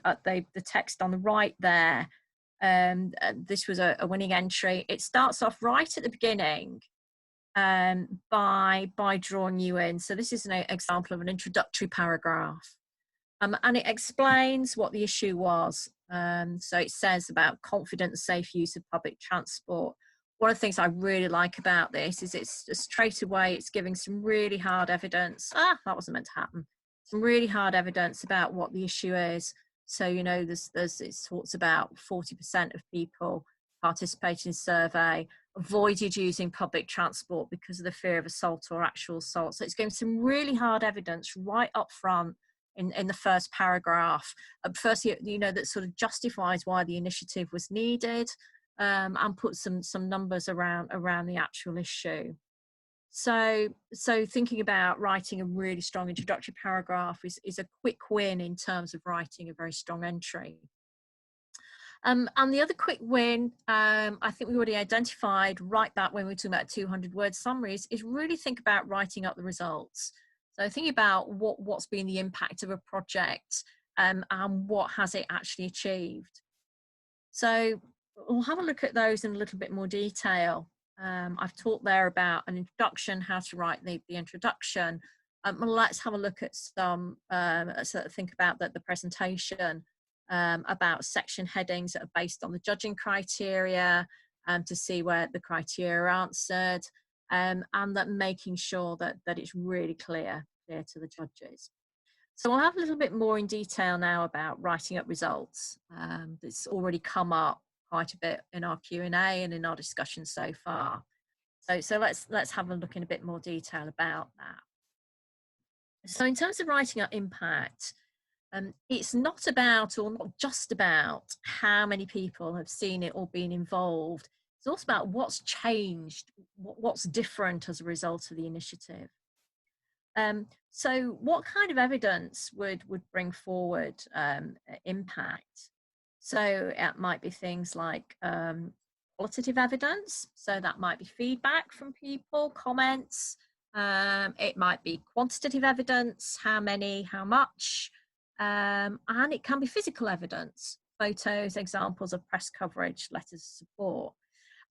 S2: text on the right there, this was a winning entry. It starts off right at the beginning by drawing you in. So this is an example of an introductory paragraph, and it explains what the issue was. So it says about confident and safe use of public transport. One of the things I really like about this is it's straight away, it's giving some really hard evidence. That wasn't meant to happen. Some really hard evidence about what the issue is. So, it talks about 40% of people participating in the survey avoided using public transport because of the fear of assault or actual assault. So it's giving some really hard evidence right up front in the first paragraph. First, that sort of justifies why the initiative was needed. And put some numbers around the actual issue. So thinking about writing a really strong introductory paragraph is a quick win in terms of writing a very strong entry. And the other quick win, I think we already identified right back when we were talking about 200-word summaries, is really think about writing up the results. So think about what's been the impact of a project and what has it actually achieved. So we'll have a look at those in a little bit more detail. I've talked there about an introduction, how to write the introduction. Let's have a look at some, think about the presentation, about section headings that are based on the judging criteria, to see where the criteria are answered, and that making sure that it's really clear to the judges. So I'll have a little bit more in detail now about writing up results. It's already come up quite a bit in our Q&A and in our discussion so far. So let's have a look in a bit more detail about that. So in terms of writing out impact, it's not about, or not just about, how many people have seen it or been involved. It's also about what's changed, what's different as a result of the initiative. So what kind of evidence would bring forward impact? So it might be things like qualitative evidence. So that might be feedback from people, comments. It might be quantitative evidence, how many, how much. And it can be physical evidence, photos, examples of press coverage, letters of support.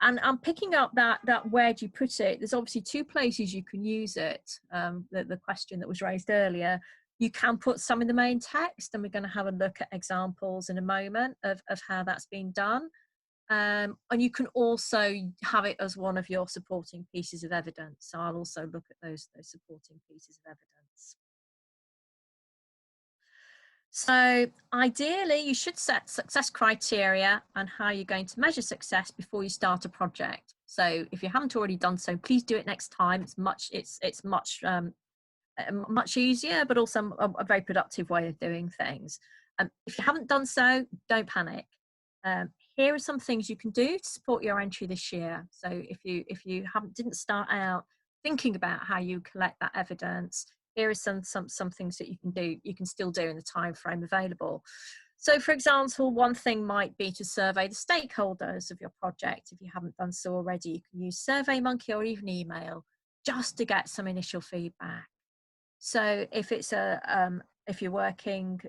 S2: And I'm picking up that where do you put it? There's obviously two places you can use it. The question that was raised earlier, you can put some in the main text, and we're going to have a look at examples in a moment of how that's been done. And you can also have it as one of your supporting pieces of evidence. So I'll also look at those supporting pieces of evidence. So ideally, you should set success criteria and how you're going to measure success before you start a project. So if you haven't already done so, please do it next time. It's much easier, but also a very productive way of doing things. If you haven't done so, don't panic. Here are some things you can do to support your entry this year. So if you didn't start out thinking about how you collect that evidence, here are some things that you can still do in the time frame available. So for example, one thing might be to survey the stakeholders of your project. If you haven't done so already, you can use SurveyMonkey or even email just to get some initial feedback. So if it's if you're working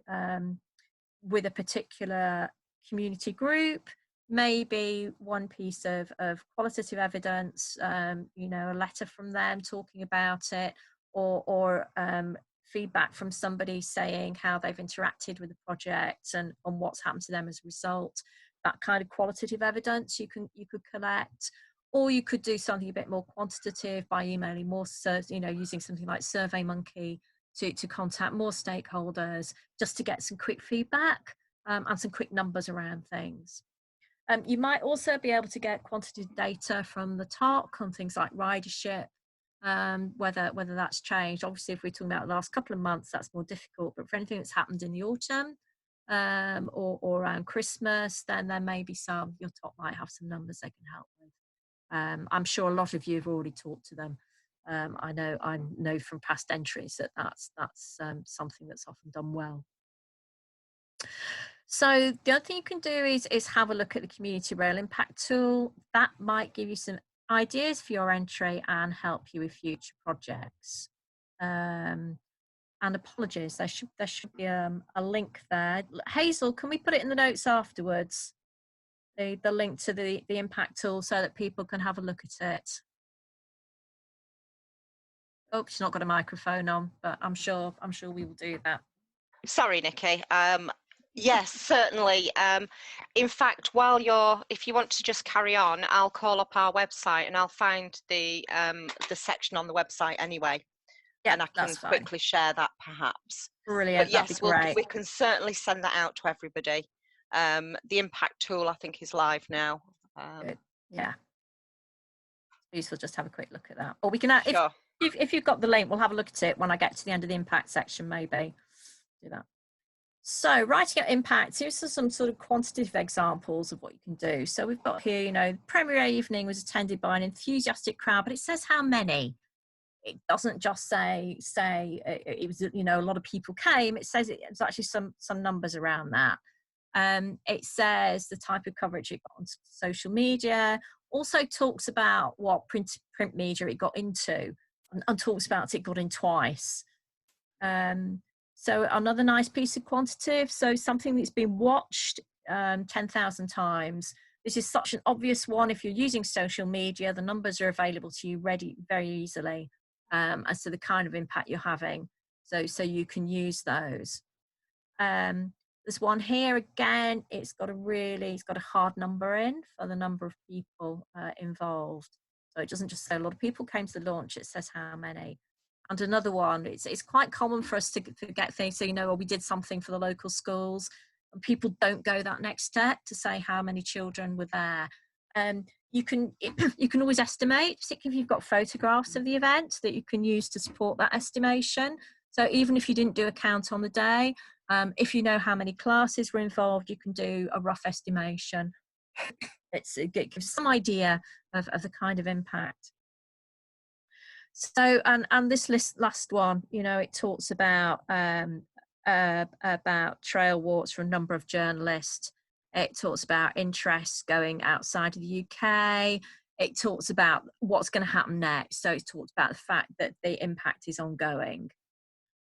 S2: with a particular community group, maybe one piece of qualitative evidence, you know, a letter from them talking about it, or feedback from somebody saying how they've interacted with the project and what's happened to them as a result. That kind of qualitative evidence you could collect. Or you could do something a bit more quantitative by emailing more, you know, using something like SurveyMonkey to contact more stakeholders, just to get some quick feedback and some quick numbers around things. You might also be able to get quantitative data from the TOC on things like ridership, whether that's changed. Obviously, if we're talking about the last couple of months, that's more difficult, but for anything that's happened in the autumn or around Christmas, then there may be your TOC might have some numbers they can help with. I'm sure a lot of you have already talked to them. I know from past entries that's something that's often done well. So the other thing you can do is have a look at the Community Rail Impact Tool. That might give you some ideas for your entry and help you with future projects. And apologies, there should be a link there. Hazel, can we put it in the notes afterwards? The link to the impact tool so that people can have a look at it. Oh, she's not got a microphone on, but I'm sure we will do that.
S1: Sorry, Nikki. Yes, certainly. In fact, if you want to just carry on, I'll call up our website and I'll find the section on the website anyway. Yeah, and I can quickly share that perhaps.
S2: Brilliant.
S1: But yes, we can certainly send that out to everybody. The impact tool, I think, is live now.
S2: Good. Yeah. Useful just have a quick look at that. Or we can,
S1: sure.
S2: if you've got the link, we'll have a look at it when I get to the end of the impact section, maybe. Do that. So writing out impacts, here's some sort of quantitative examples of what you can do. So we've got here, you know, premiere evening was attended by an enthusiastic crowd, but it says how many. It doesn't just say it was, you know, a lot of people came. It says it's actually some numbers around that. It says the type of coverage it got on social media, also talks about what print media it got into, and talks about it got in twice. So another nice piece of quantitative, so something that's been watched 10,000 times. This is such an obvious one. If you're using social media, the numbers are available to you very easily as to the kind of impact you're having. So you can use those. There's one here again, it's got a hard number in for the number of people involved. So it doesn't just say a lot of people came to the launch, it says how many. And another one, it's quite common for us to get things, so you know, well, we did something for the local schools, and people don't go that next step to say how many children were there. you can always estimate, particularly if you've got photographs of the event that you can use to support that estimation. So even if you didn't do a count on the day, if you know how many classes were involved, you can do a rough estimation. It gives some idea of the kind of impact. So, and this last one, you know, it talks about trail walks for a number of journalists. It talks about interests going outside of the UK. It talks about what's going to happen next. So it talks about the fact that the impact is ongoing.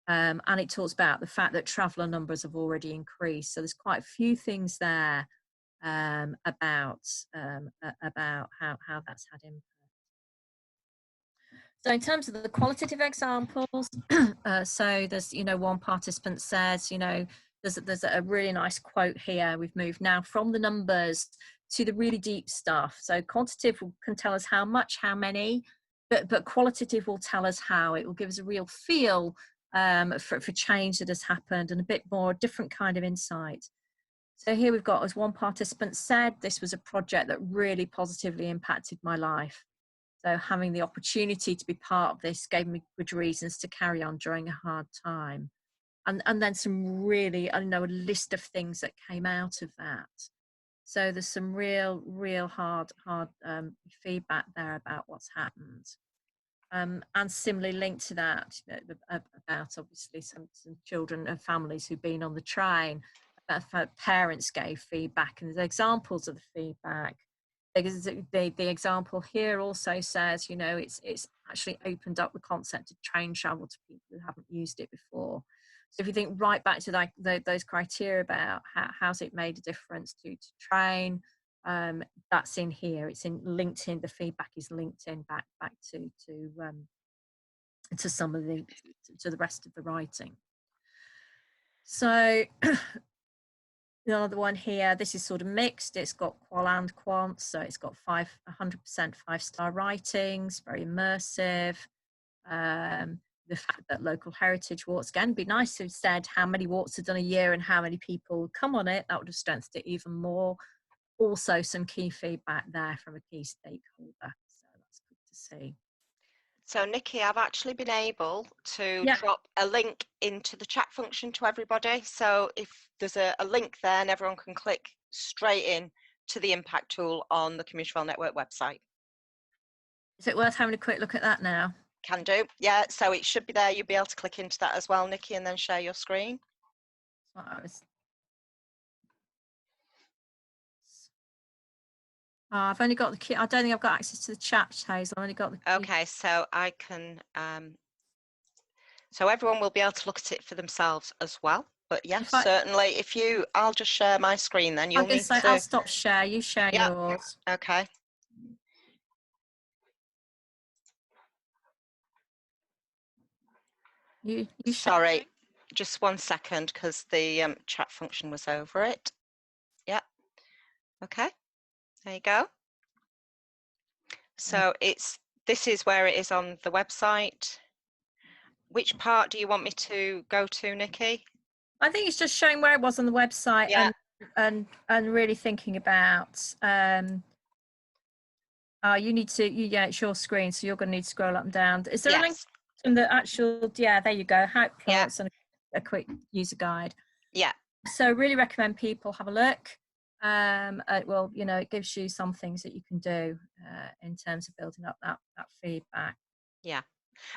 S2: And it talks about the fact that traveller numbers have already increased. So there's quite a few things there about how that's had impact. So in terms of the qualitative examples, so there's, you know, one participant says, you know, there's a really nice quote here. We've moved now from the numbers to the really deep stuff. So quantitative can tell us how much, how many, but qualitative will tell us how. It will give us a real feel for change that has happened and a bit more different kind of insight. So here we've got, as one participant said, this was a project that really positively impacted my life. So having the opportunity to be part of this gave me good reasons to carry on during a hard time. And then some really, I know, a list of things that came out of that. So there's some real hard feedback there about what's happened. And similarly linked to that, about obviously some children and families who've been on the train, about parents gave feedback, and there's examples of the feedback. Because the example here also says, you know, it's actually opened up the concept of train travel to people who haven't used it before. So if you think right back to those criteria about how's it made a difference to train, that's in here. It's in linked in. The feedback is linked in back to some of the rest of the writing. So. The other one here, this is sort of mixed. It's got qual and quant, so it's got 100% 5-star ratings, very immersive. The fact that local heritage walks, again, be nice to have said how many walks are done a year and how many people come on it. That would have strengthened it even more. Also, some key feedback there from a key stakeholder, so that's good to see.
S1: So Nicky, I've actually been able to drop a link into the chat function to everybody. So if there's a link there and everyone can click straight in to the impact tool on the Community Well Network website.
S2: Is it worth having a quick look at that now?
S1: Can do, yeah. So it should be there. You'll be able to click into that as well, Nicky, and then share your screen.
S2: I've only got the key. I don't think I've got access to the chat, Hazel. I've only got the key.
S1: Okay, so I can, so everyone will be able to look at it for themselves as well. But yes, certainly, if you, I'll just share my screen then. You'll need to.
S2: I'll stop share. You share yours.
S1: Okay.
S2: You
S1: Sorry, just 1 second, because the chat function was over it. Yeah. Okay. There you go. So this is where it is on the website. Which part do you want me to go to, Nicky?
S2: I think it's just showing where it was on the website, and really thinking about you need to it's your screen, so you're going to need to scroll up and down. Is there a link from the actual? Yeah, there you go. How it plots and a quick user guide.
S1: Yeah.
S2: So really recommend people have a look. Well, you know, it gives you some things that you can do in terms of building up that feedback.
S1: Yeah,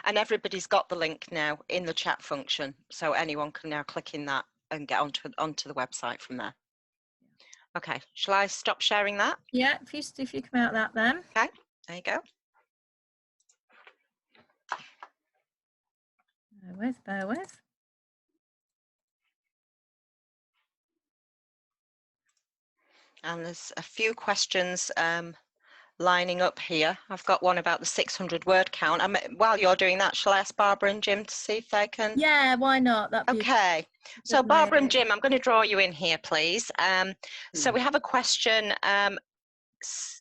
S1: and everybody's got the link now in the chat function, so anyone can now click in that and get onto the website from there. Okay, shall I stop sharing that?
S2: Yeah, if you come out that then.
S1: Okay, there you go.
S2: Bear with.
S1: And there's a few questions lining up here. I've got one about the 600 word count. While you're doing that, shall I ask Barbara and Jim to see if they can?
S2: Yeah, why not?
S1: Okay, so Barbara and Jim, I'm going to draw you in here, please. So we have a question.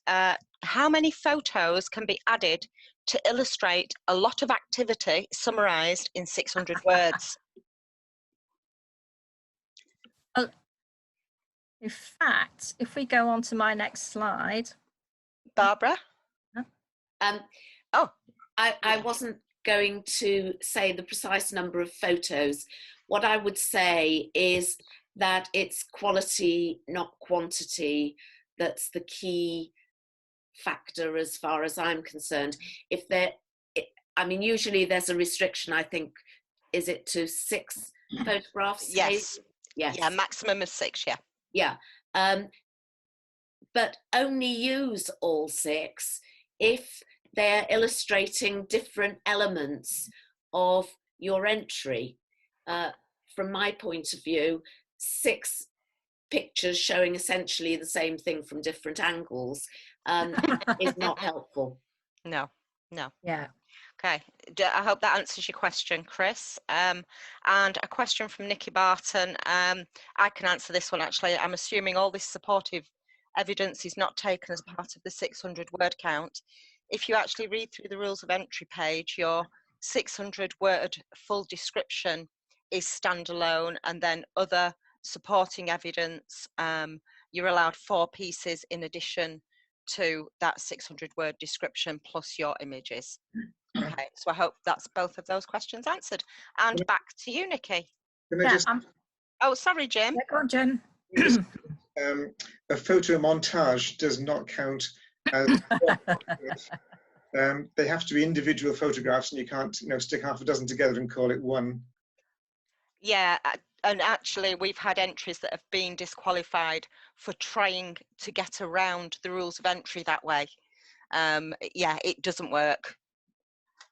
S1: How many photos can be added to illustrate a lot of activity summarized in 600 words?
S2: In fact, if we go on to my next slide,
S1: Barbara?
S4: Oh, I wasn't going to say the precise number of photos. What I would say is that it's quality, not quantity, that's the key factor as far as I'm concerned. If I mean, usually there's a restriction, I think, is it to 6 photographs?
S1: Yes.
S4: Yes.
S1: Yeah, maximum of 6, yeah.
S4: Yeah. But only use all 6 if they're illustrating different elements of your entry. From my point of view, 6 pictures showing essentially the same thing from different angles is not helpful.
S1: No.
S2: Yeah.
S1: Okay, I hope that answers your question, Chris. And a question from Nicky Barton. I can answer this one actually. I'm assuming all this supportive evidence is not taken as part of the 600 word count. If you actually read through the rules of entry page, your 600 word full description is standalone, and then other supporting evidence, you're allowed 4 pieces in addition to that 600 word description plus your images. Okay, so I hope that's both of those questions answered. And back to you, Nicky.
S3: Can I just...
S1: Oh, sorry, Jim.
S2: Yeah, go on, Jim.
S3: A photo montage does not count as they have to be individual photographs, and you can't, stick half a dozen together and call it one.
S1: Yeah, and actually we've had entries that have been disqualified for trying to get around the rules of entry that way. Yeah, it doesn't work.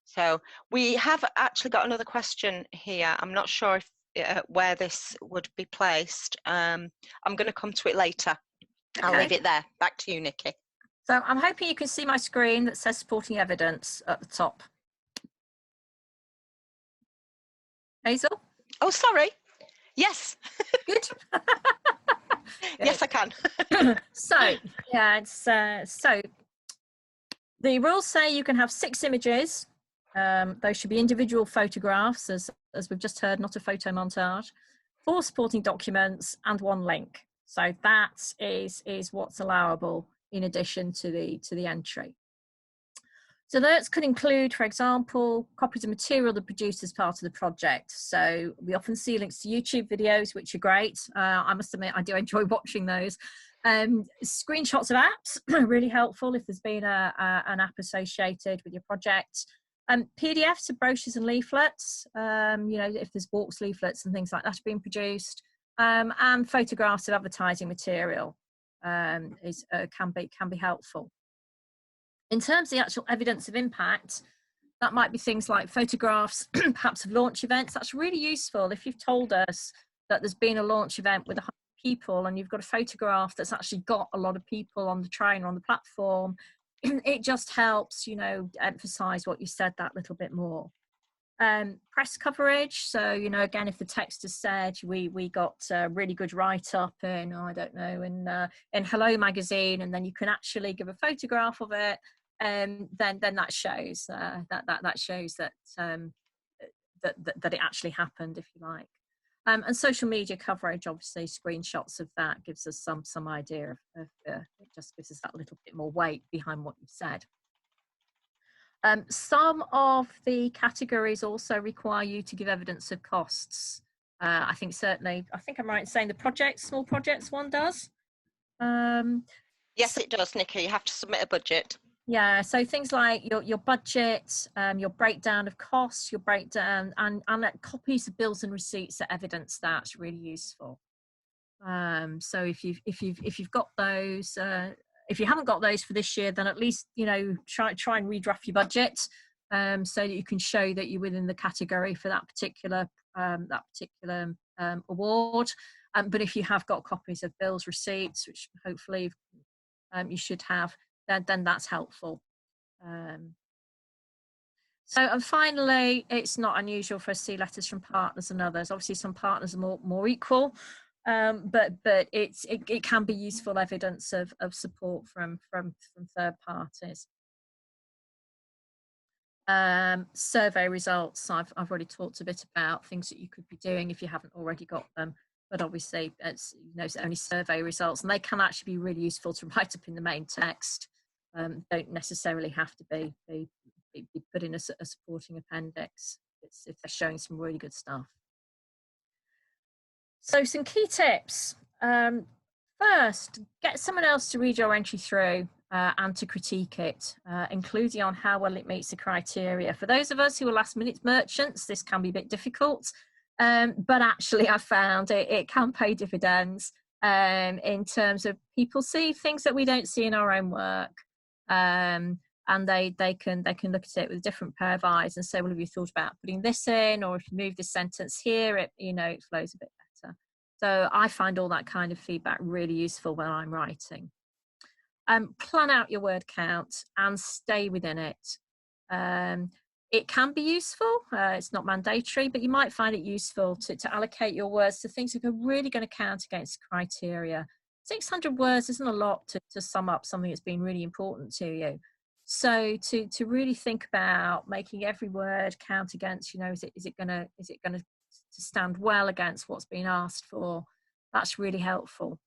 S1: So we have actually got another question here. I'm not sure if where this would be placed. I'm going to come to it later. Okay. I'll leave it there. Back to you, Nicky.
S2: So I'm hoping you can see my screen that says supporting evidence at the top. Hazel?
S1: Oh, sorry. Yes.
S2: Good.
S1: Yes, I can.
S2: So, yeah, it's so the rules say you can have 6 images. Those should be individual photographs, as we've just heard, not a photo montage, 4 supporting documents, and 1 link. So that is what's allowable in addition to the entry. So alerts could include, for example, copies of material that produced as part of the project. So we often see links to YouTube videos, which are great. I must admit, I do enjoy watching those. Screenshots of apps are really helpful if there's been an app associated with your project. PDFs of brochures and leaflets, if there's walks, leaflets and things like that are being produced. And photographs of advertising material can be helpful. In terms of the actual evidence of impact, that might be things like photographs, perhaps of launch events. That's really useful. If you've told us that there's been a launch event with 100 people and you've got a photograph that's actually got a lot of people on the train or on the platform, it just helps, emphasize what you said that little bit more. Press coverage. So, again, if the text has said we got a really good write-up in, I don't know, in Hello magazine, and then you can actually give a photograph of it, then that shows that shows that that it actually happened, if you like. And social media coverage, obviously, screenshots of that gives us some idea of it just gives us that little bit more weight behind what you've said. Some of the categories also require you to give evidence of costs. I think I'm right in saying the small projects one does.
S1: Yes, it does, Nicky. You have to submit a budget.
S2: Yeah, so things like your budget, your breakdown of costs, your breakdown, and copies of bills and receipts that evidence that's really useful. So if you've got those. If you haven't got those for this year, then at least try and redraft your budget so that you can show that you're within the category for that particular award. But if you have got copies of bills, receipts, which hopefully you should have, then that's helpful. And finally, it's not unusual for us to see letters from partners and others. Obviously, some partners are more equal. But it can be useful evidence of support from third parties. Survey results, I've already talked a bit about things that you could be doing if you haven't already got them, but obviously it's only survey results, and they can actually be really useful to write up in the main text. don't necessarily have to be put in a supporting appendix. It's if they're showing some really good stuff. So some key tips. First, get someone else to read your entry through and to critique it, including on how well it meets the criteria. For those of us who are last-minute merchants, this can be a bit difficult, but actually I've found it can pay dividends in terms of people see things that we don't see in our own work, and they can look at it with a different pair of eyes and say, well, have you thought about putting this in, or if you move this sentence here, it it flows a bit better. So I find all that kind of feedback really useful when I'm writing. Plan out your word count and stay within it. It can be useful, it's not mandatory, but you might find it useful to allocate your words to things that are really going to count against criteria. 600 words isn't a lot to sum up something that's been really important to you. So to really think about making every word count against, is it going to stand well against what's being asked for, that's really helpful.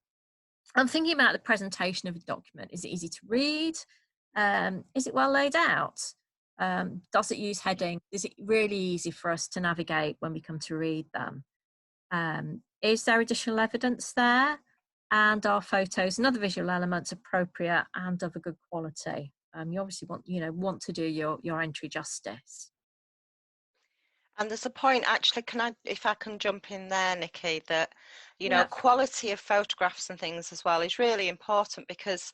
S2: I'm thinking about the presentation of a document. Is it easy to read? Is it well laid out? Does it use heading? Is it really easy for us to navigate when we come to read them? Is there additional evidence there? And are photos and other visual elements appropriate and of a good quality? You obviously want to do your entry justice.
S1: And there's a point, actually, if I can jump in there, Nicky, that,
S2: Yeah.
S1: quality of photographs and things as well is really important, because,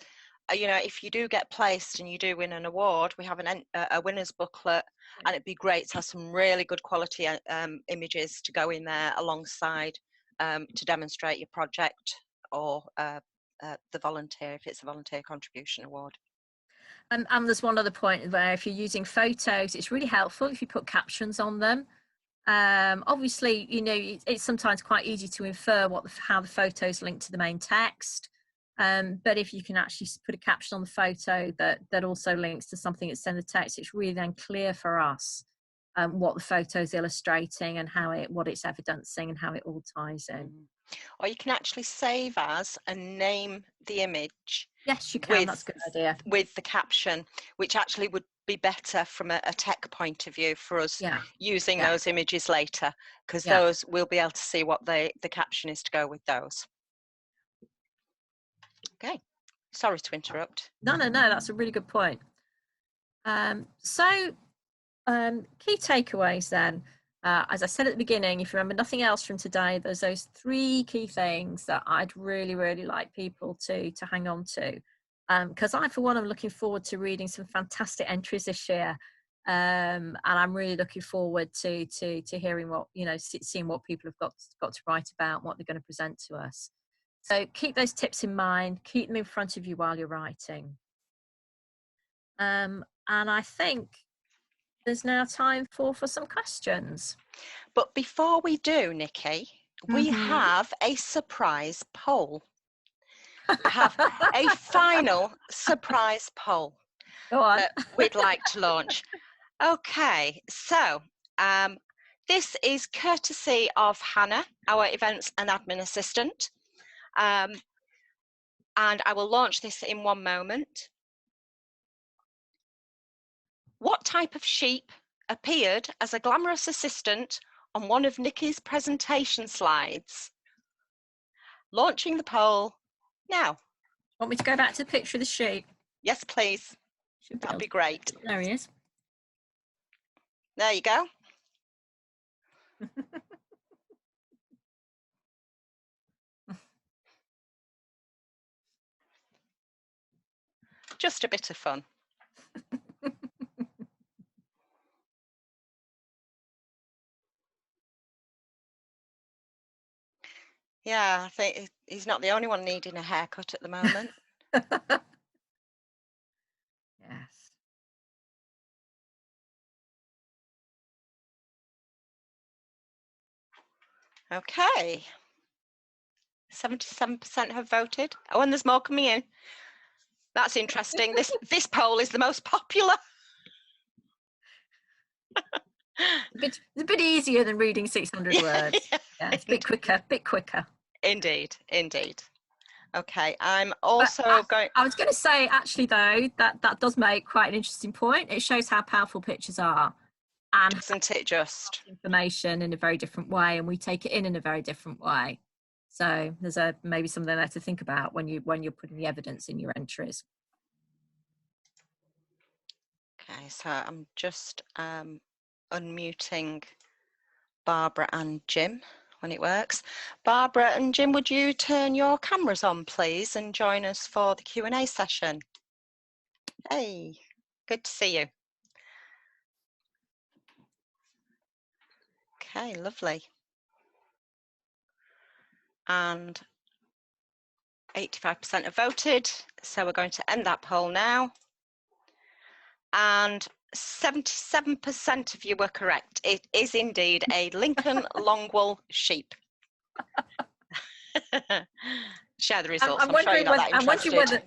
S1: if you do get placed and you do win an award, we have a winner's booklet, and it'd be great to have some really good quality images to go in there alongside to demonstrate your project or the volunteer, if it's a volunteer contribution award.
S2: And there's one other point where if you're using photos, it's really helpful if you put captions on them. Obviously, it's sometimes quite easy to infer how the photos link to the main text. But if you can actually put a caption on the photo that also links to something that's in the text, it's really then clear for us what the photo is illustrating and what it's evidencing and how it all ties in.
S1: Or you can actually save as and name the image.
S2: Yes, you can. That's a good idea.
S1: With the caption, which actually would be better from a tech point of view for us using those images later, because those we'll be able to see what the caption is to go with those. Okay, sorry to interrupt.
S2: No, that's a really good point. So key takeaways then. As I said at the beginning, if you remember nothing else from today, there's those 3 key things that I'd really, really like people to hang on to. Because I, for one, am looking forward to reading some fantastic entries this year. And I'm really looking forward to hearing what, seeing what people have got to write about, what they're going to present to us. So keep those tips in mind, keep them in front of you while you're writing. And I think there's now time for some questions.
S1: But before we do, Nicky, we have a surprise poll. We have a final surprise poll that we'd like to launch. Okay, so this is courtesy of Hannah, our events and admin assistant. And I will launch this in one moment. What type of sheep appeared as a glamorous assistant on one of Nicky's presentation slides? Launching the poll now.
S2: Want me to go back to the picture of the sheep?
S1: Yes, please. That'd be great.
S2: There he is.
S1: There you go. Just a bit of fun. Yeah, I think he's not the only one needing a haircut at the moment.
S2: Yes.
S1: Okay. 77% have voted. Oh, and there's more coming in. That's interesting. This poll is the most popular.
S2: It's a bit easier than reading 600 words. Yeah, it's a bit quicker.
S1: Indeed. Okay, I'm also going...
S2: I was going to say, actually, though, that does make quite an interesting point. It shows how powerful pictures are. And
S1: doesn't it just?
S2: Information in a very different way, and we take it in a very different way. So there's maybe something there to think about when you're putting the evidence in your entries.
S1: Okay, so I'm just unmuting Barbara and Jim when it works. Barbara and Jim, would you turn your cameras on, please, and join us for the Q&A session? Hey, good to see you. Okay, lovely. And 85% have voted, so we're going to end that poll now. And 77% of you were correct. It is indeed a Lincoln Longwool sheep. Share the results. I'm sure you're not that interested.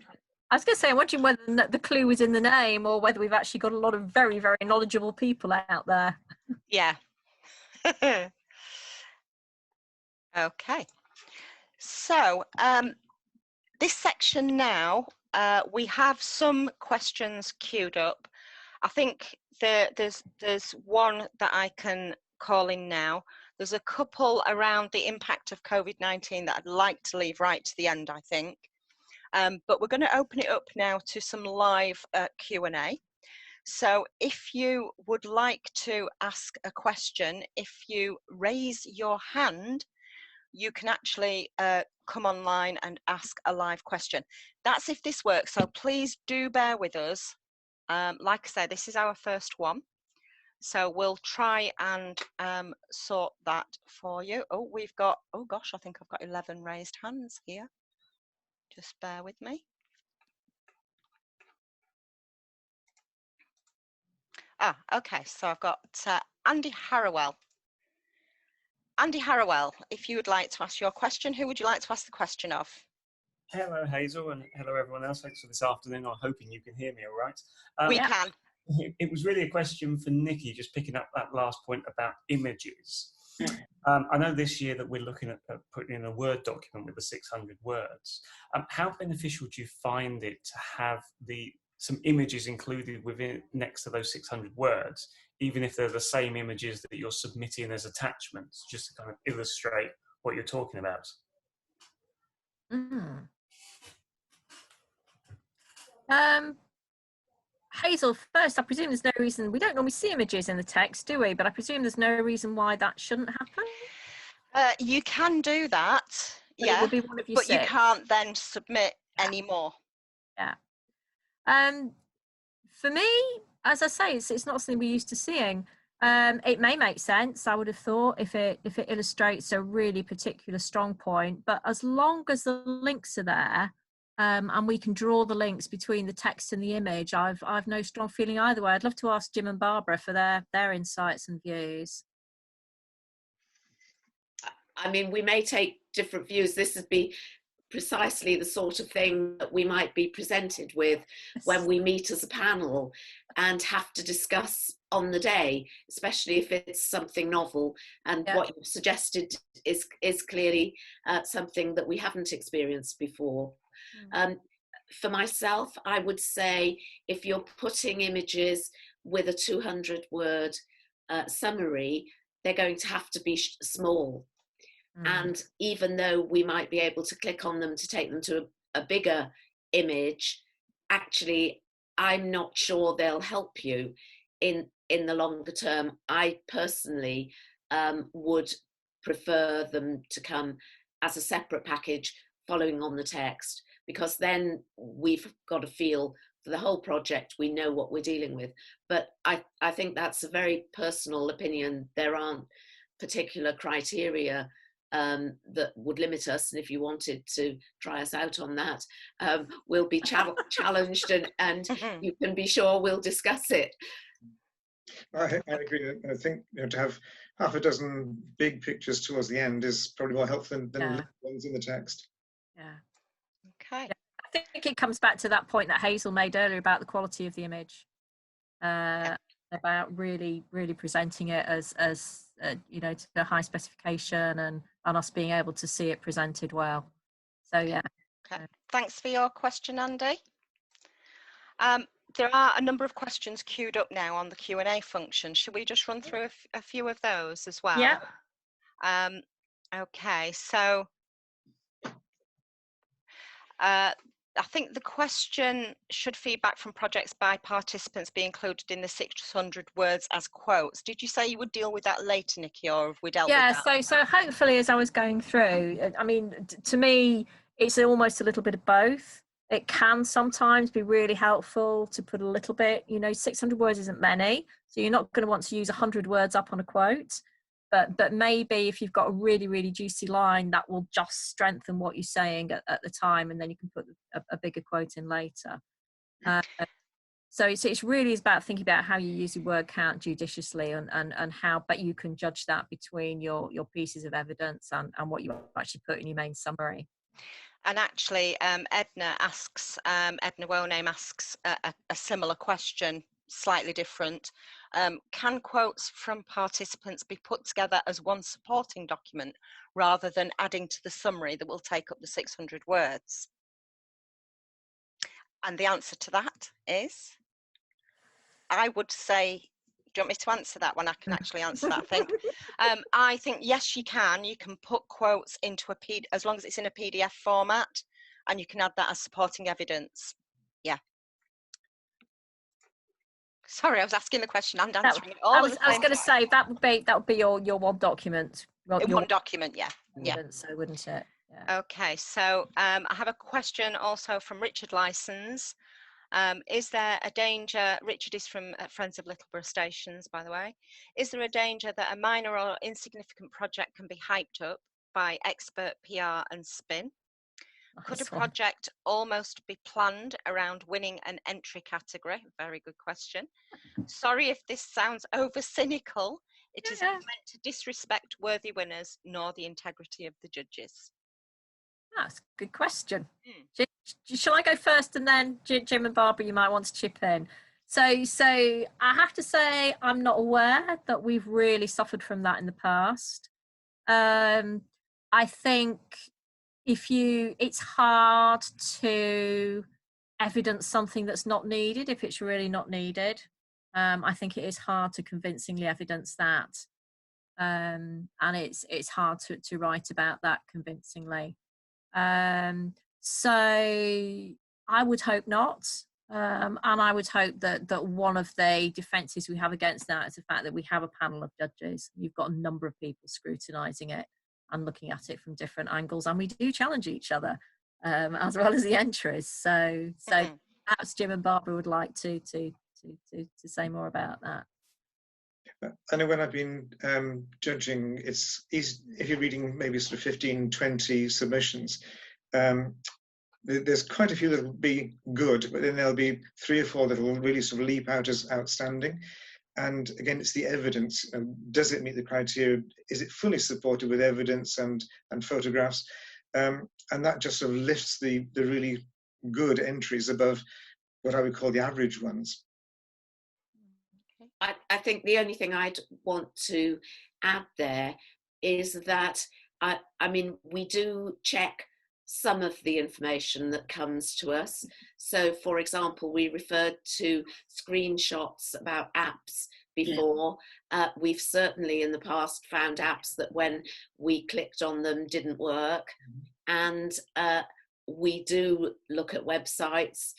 S2: I was going to say, I'm wondering whether the clue is in the name or whether we've actually got a lot of very, very knowledgeable people out there.
S1: Yeah. Okay. So this section now, we have some questions queued up. I think there's one that I can call in now. There's a couple around the impact of COVID-19 that I'd like to leave right to the end, I think. But we're going to open it up now to some live Q&A. So if you would like to ask a question, if you raise your hand, you can actually come online and ask a live question. That's if this works, so please do bear with us. Like I said, this is our first one. So we'll try and sort that for you. Oh, we've got, oh gosh, I think I've got 11 raised hands here. Just bear with me. Ah, okay, so I've got Andy Harrowell. Andy Harrowell, if you would like to ask your question, who would you like to ask the question of?
S5: Hello, Hazel, and hello, everyone else. Thanks for this afternoon. I'm hoping you can hear me all right.
S1: We can.
S5: It was really a question for Nicky, just picking up that last point about images. I know this year that we're looking at putting in a Word document with the 600 words. How beneficial do you find it to have some images included within next to those 600 words, even if they're the same images that you're submitting as attachments, just to kind of illustrate what you're talking about?
S2: Hazel, first, I presume there's no reason, we don't normally see images in the text, do we? But I presume there's no reason why that shouldn't happen?
S1: You can do that,
S2: but
S1: yeah,
S2: it will be one of your
S1: but
S2: six.
S1: You can't then submit any more.
S2: Yeah. For me, as I say, it's not something we're used to seeing. It may make sense, I would have thought, if it illustrates a really particular strong point, but as long as the links are there, and we can draw the links between the text and the image, I've no strong feeling either way. I'd love to ask Jim and Barbara for their insights and views.
S4: I mean, we may take different views. This would be precisely the sort of thing that we might be presented with when we meet as a panel and have to discuss on the day, especially if it's something novel. And what you've suggested is clearly something that we haven't experienced before. For myself, I would say if you're putting images with a 200-word summary, they're going to have to be small. And even though we might be able to click on them to take them to a bigger image, actually, I'm not sure they'll help you in the longer term. I personally would prefer them to come as a separate package following on the text, because then we've got a feel for the whole project. We know what we're dealing with. But I think that's a very personal opinion. There aren't particular criteria that would limit us, and if you wanted to try us out on that, we'll be challenged, and you can be sure we'll discuss it.
S3: I agree. I think to have half a dozen big pictures towards the end is probably more helpful than little ones in the text.
S2: Yeah.
S1: Okay.
S2: Yeah. I think it comes back to that point that Hazel made earlier about the quality of the image, about really presenting it as to a high specification and us being able to see it presented well. So yeah.
S1: Okay, thanks for your question, Andy. There are a number of questions queued up now on the Q&A function. Should we just run through a few of those as well?
S2: Yeah.
S1: Okay, so I think the question, should feedback from projects by participants be included in the 600 words as quotes? Did you say you would deal with that later, Nicky, or have we dealt with that?
S2: Yeah, so hopefully as I was going through, I mean, to me, it's almost a little bit of both. It can sometimes be really helpful to put a little bit, 600 words isn't many, so you're not going to want to use 100 words up on a quote. But maybe if you've got a really, really juicy line, that will just strengthen what you're saying at the time, and then you can put a bigger quote in later. So it's really about thinking about how you use your word count judiciously, and how, but you can judge that between your pieces of evidence and what you actually put in your main summary.
S1: And actually, Edna Woname asks a similar question, slightly different. Can quotes from participants be put together as one supporting document rather than adding to the summary that will take up the 600 words? And the answer to that is, I would say, do you want me to answer that one? I can actually answer that, I think. I think, yes, you can. You can put quotes into a PDF, as long as it's in a PDF format, and you can add that as supporting evidence. Yeah. Sorry, I was asking the question and answering it all. I was
S2: going to say that would be your one document.
S1: One document, yeah.
S2: So wouldn't it?
S1: Yeah. Okay, so I have a question also from Richard Licence. Is there a danger, Richard is from Friends of Littleborough Stations, by the way, is there a danger that a minor or insignificant project can be hyped up by expert PR and spin? Could a project almost be planned around winning an entry category? Very good question. Sorry if this sounds over cynical. It is not meant to disrespect worthy winners nor the integrity of the judges.
S2: That's a good question. Shall I go first, and then Jim and Barbara, you might want to chip in. So I have to say I'm not aware that we've really suffered from that in the past. I think it's hard to evidence something that's not needed if it's really not needed. I think it is hard to convincingly evidence that, and it's hard to write about that convincingly. So I would hope not, and I would hope that one of the defences we have against that is the fact that we have a panel of judges. You've got a number of people scrutinising it and looking at it from different angles, and we do challenge each other, as well as the entries. So perhaps Jim and Barbara would like to say more about that.
S3: I know when I've been judging, it's easy, if you're reading maybe sort of 15, 20 submissions, there's quite a few that will be good, but then there'll be 3 or 4 that will really sort of leap out as outstanding. And again, it's the evidence. Does it meet the criteria? Is it fully supported with evidence and photographs? And that just sort of lifts the really good entries above what I would call the average ones.
S4: I think the only thing I'd want to add there is that, I mean, we do check some of the information that comes to us. So, for example, we referred to screenshots about apps before. We've certainly in the past found apps that when we clicked on them didn't work. And we do look at websites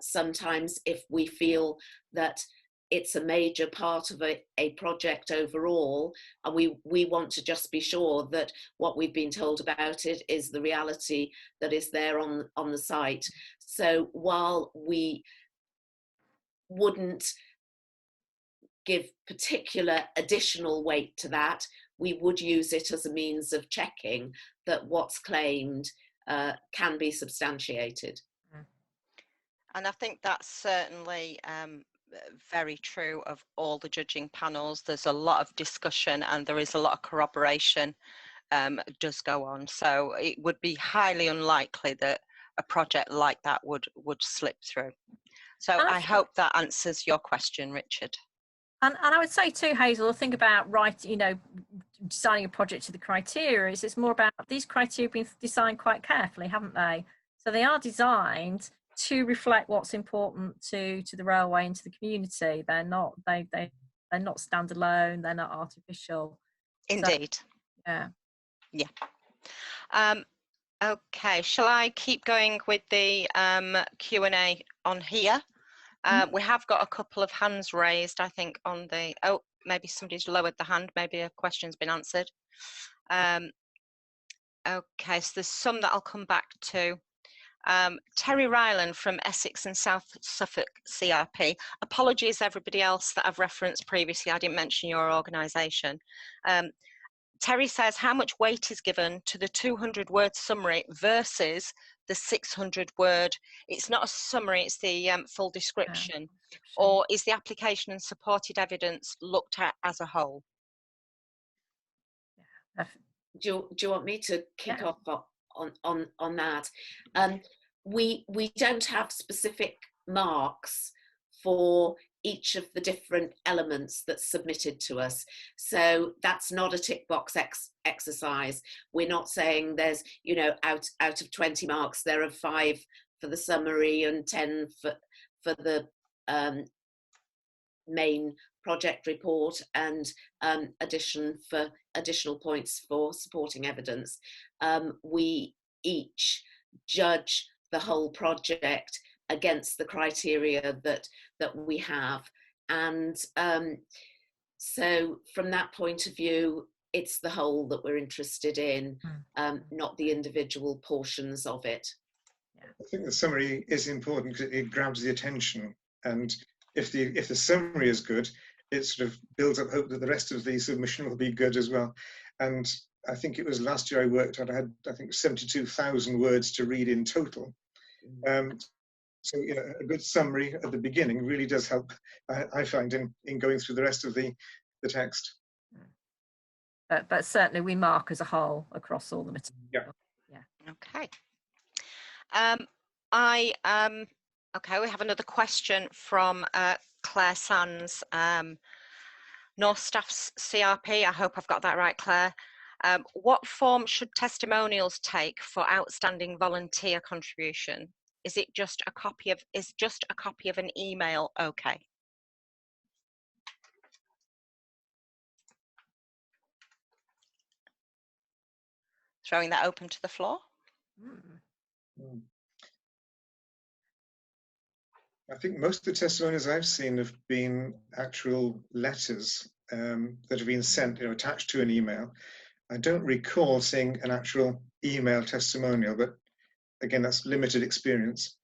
S4: sometimes if we feel that it's a major part of a project overall, and we want to just be sure that what we've been told about it is the reality that is there on the site. So while we wouldn't give particular additional weight to that, we would use it as a means of checking that what's claimed can be substantiated.
S1: And I think that's certainly very true of all the judging panels. There's a lot of discussion and there is a lot of corroboration does go on. So it would be highly unlikely that a project like that would slip through. So I hope that answers your question, Richard.
S2: And I would say too, Hazel, think about designing a project to the criteria. It's more about these criteria being designed quite carefully, haven't they? So they are designed to reflect what's important to the railway and to the community. They're not they're not standalone. They're not artificial.
S1: Indeed.
S2: So,
S1: yeah. Okay, shall I keep going with the Q&A on here? We have got a couple of hands raised, I think, on the, oh, maybe somebody's lowered the hand, maybe a question's been answered. Okay, so there's some that I'll come back to. Terry Ryland from Essex and South Suffolk CRP. Apologies everybody else that I've referenced previously, I didn't mention your organisation. Terry says, how much weight is given to the 200-word summary versus the 600-word? It's not a summary, it's the full description. Or is the application and supported evidence looked at as a whole?
S4: Do you want me to kick off on that? We don't have specific marks for each of the different elements that's submitted to us. So that's not a tick box exercise. We're not saying there's, you know, out of 20 marks, there are 5 for the summary and 10 for the main project report and additional points for supporting evidence. We each judge the whole project against the criteria that we have, and so from that point of view, it's the whole that we're interested in, not the individual portions of it.
S3: I think the summary is important because it grabs the attention, and if the summary is good, it sort of builds up hope that the rest of the submission will be good as well. And I think it was last year I worked out, I had, I think, 72,000 words to read in total. So, you know, a good summary at the beginning really does help, I find, in going through the rest of the text.
S2: But certainly we mark as a whole across all the material.
S1: Yeah. Okay. Okay, we have another question from Claire Sands, North Staff's CRP. I hope I've got that right, Claire. What form should testimonials take for outstanding volunteer contribution? Is just a copy of an email okay? Throwing that open to the floor.
S3: I think most of the testimonials I've seen have been actual letters that have been sent, you know, attached to an email. I don't recall seeing an actual email testimonial, but again, that's limited experience.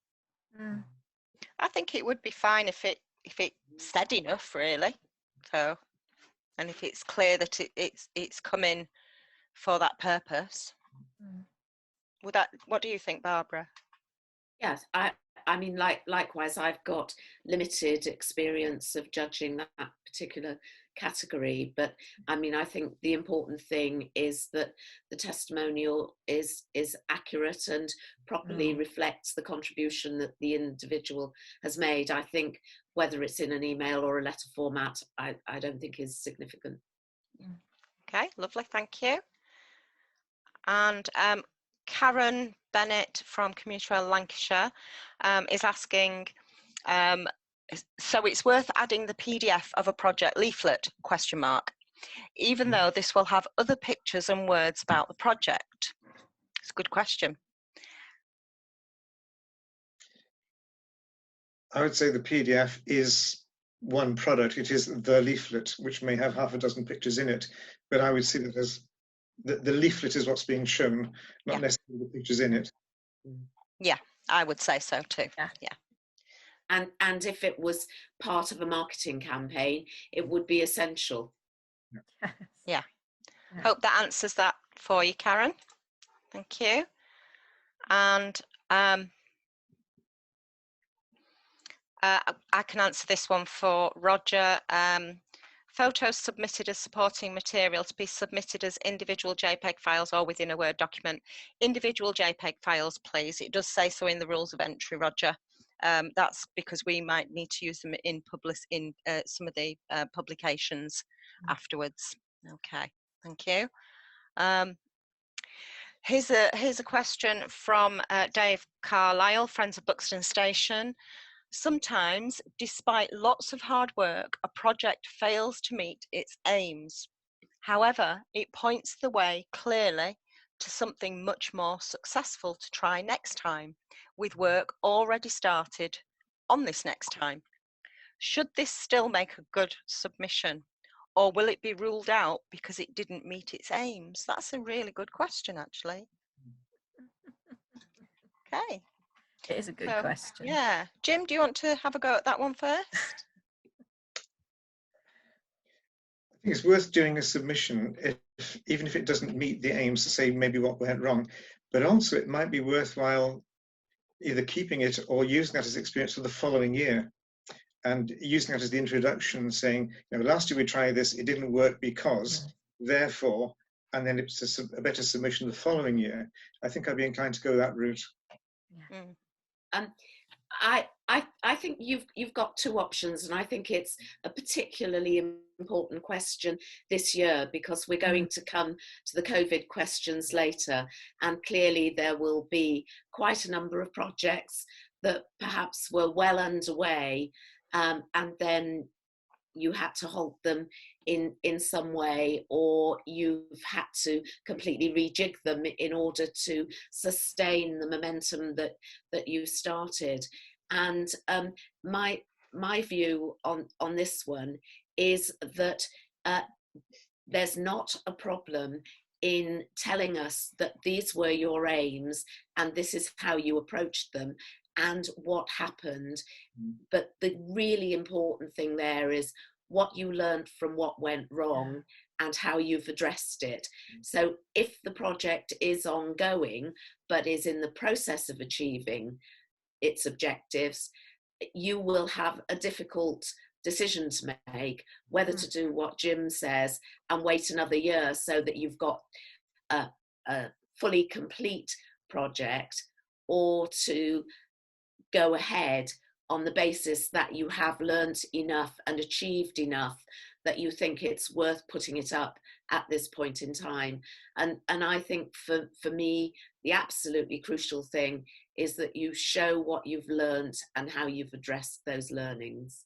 S1: I think it would be fine if it said enough, really. So, and if it's clear that it's coming for that purpose. Would that? What do you think, Barbara?
S4: Yes, I mean, likewise, I've got limited experience of judging that particular category, but I mean, I think the important thing is that the testimonial is accurate and properly reflects the contribution that the individual has made. I think whether it's in an email or a letter format, I don't think is significant.
S1: Okay, lovely, thank you. And Karen Bennett from Commuter Rail Lancashire is asking, so it's worth adding the PDF of a project leaflet, ? Even though this will have other pictures and words about the project? It's a good question.
S3: I would say the PDF is one product. It is the leaflet, which may have half a dozen pictures in it, but I would see that as the leaflet is what's being shown, not necessarily the pictures in it.
S1: Yeah, I would say so too. Yeah.
S4: And if it was part of a marketing campaign, it would be essential.
S1: Yeah. Hope that answers that for you, Karen. Thank you. And I can answer this one for Roger. Photos submitted as supporting material to be submitted as individual JPEG files or within a Word document. Individual JPEG files, please. It does say so in the rules of entry, Roger. That's because we might need to use them in some of the publications afterwards. Okay, thank you. Here's a question from Dave Carlisle, Friends of Buxton Station. Sometimes, despite lots of hard work, a project fails to meet its aims. However, it points the way clearly to something much more successful to try next time, with work already started on this next time. Should this still make a good submission, or will it be ruled out because it didn't meet its aims? That's a really good question, actually. Okay.
S2: It is a good question.
S1: Yeah. Jim, do you want to have a go at that one first?
S3: I think it's worth doing a submission, even if it doesn't meet the aims, to say maybe what went wrong. But also it might be worthwhile either keeping it or using that as experience for the following year, and using that as the introduction, saying, last year we tried this, it didn't work because, therefore, and then it's a better submission the following year. I think I'd be inclined to go that route.
S2: Yeah.
S4: I think you've got two options, and I think it's a particularly important question this year because we're going to come to the COVID questions later, and clearly there will be quite a number of projects that perhaps were well underway, and then you had to halt them in some way, or you've had to completely rejig them in order to sustain the momentum that you started. And my view on this one is that there's not a problem in telling us that these were your aims and this is how you approached them and what happened. But the really important thing there is what you learned from what went wrong and how you've addressed it. So if the project is ongoing but is in the process of achieving its objectives, you will have a difficult decision to make, whether to do what Jim says and wait another year so that you've got a fully complete project, or to go ahead on the basis that you have learnt enough and achieved enough that you think it's worth putting it up at this point in time. And I think for me, the absolutely crucial thing is that you show what you've learnt and how you've addressed those learnings.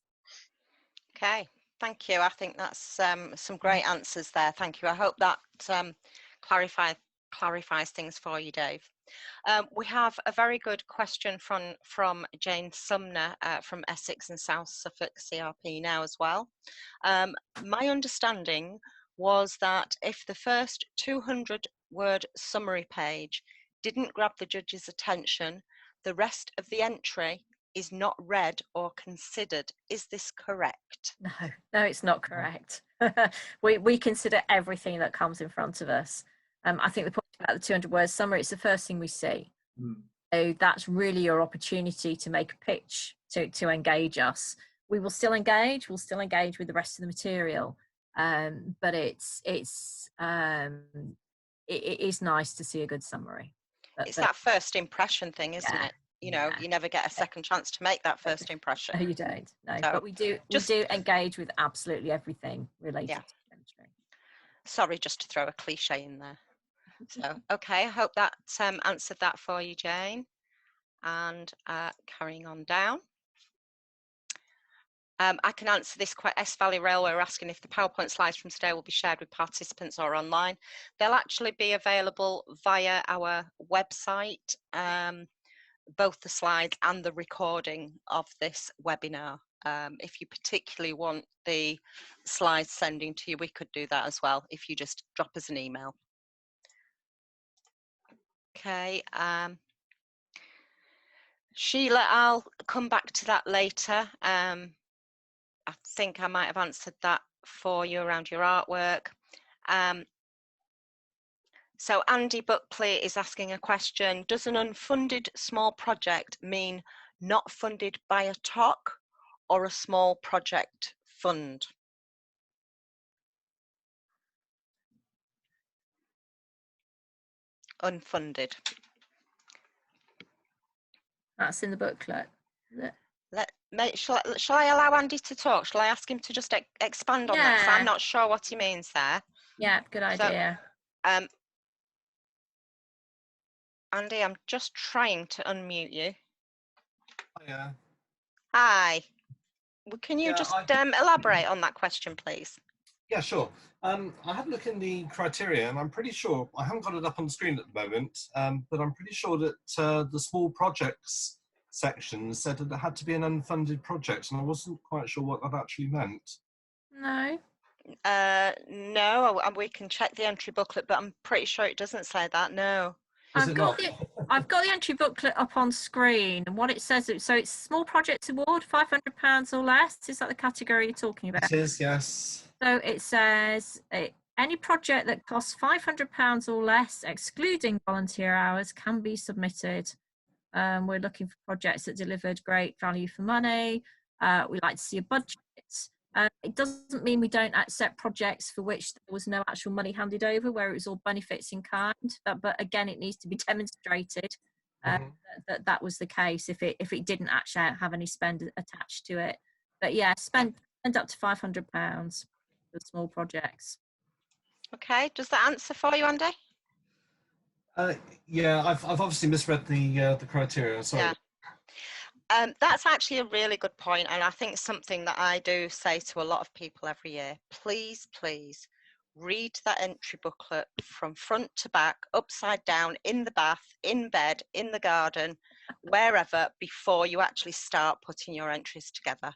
S1: Okay, thank you. I think that's some great answers there. Thank you. I hope that clarifies things for you, Dave. We have a very good question from Jane Sumner from Essex and South Suffolk CRP now as well. My understanding was that if the first 200-word summary page didn't grab the judge's attention, the rest of the entry is not read or considered. Is this correct?
S2: No, it's not correct. we consider everything that comes in front of us. I think the point about the 200-word summary, it's the first thing we see. So that's really your opportunity to make a pitch to engage us. We will still engage. We'll still engage with the rest of the material, but it is nice to see a good summary.
S1: It's that first impression thing, isn't it? You never get a second chance to make that first impression.
S2: No, you don't. No, so but we do engage with absolutely everything related to chemistry.
S1: Sorry, just to throw a cliche in there. So, okay, I hope that answered that for you, Jane. And carrying on down. I can answer this quite. S Valley Railway are asking if the PowerPoint slides from today will be shared with participants or online. They'll actually be available via our website, both the slides and the recording of this webinar. If you particularly want the slides sending to you, we could do that as well if you just drop us an email. Okay, Sheila, I'll come back to that later. I think I might have answered that for you around your artwork. So Andy Buckley is asking a question. Does an unfunded small project mean not funded by a TOC or a small project fund? Unfunded.
S2: That's in the booklet.
S1: Shall I allow Andy to talk? Shall I ask him to just expand on that? Because I'm not sure what he means there.
S2: Yeah, good idea.
S1: So, Andy, I'm just trying to unmute you.
S6: Yeah.
S1: Hi. Well, can you just elaborate on that question, please?
S6: Yeah, sure. I had a look in the criteria, and I'm pretty sure, I haven't got it up on the screen at the moment, but I'm pretty sure that the small projects section said that it had to be an unfunded project, and I wasn't quite sure what that actually meant.
S2: No.
S1: No, we can check the entry booklet, but I'm pretty sure it doesn't say that, no.
S2: I've got the entry booklet up on screen, and what it says, so it's small project award, £500 or less. Is that the category you're talking about?
S6: It is, yes.
S2: So it says any project that costs £500 or less, excluding volunteer hours, can be submitted. We're looking for projects that delivered great value for money. We like to see a budget. It doesn't mean we don't accept projects for which there was no actual money handed over, where it was all benefits in kind. But again, it needs to be demonstrated that was the case if it didn't actually have any spend attached to it. But yeah, spend up to £500 for small projects. Okay, does that answer for you, Andy?
S6: Yeah, I've obviously misread the criteria. Sorry.
S1: Yeah. That's actually a really good point, and I think something that I do say to a lot of people every year. Please, please read that entry booklet from front to back, upside down, in the bath, in bed, in the garden, wherever, before you actually start putting your entries together.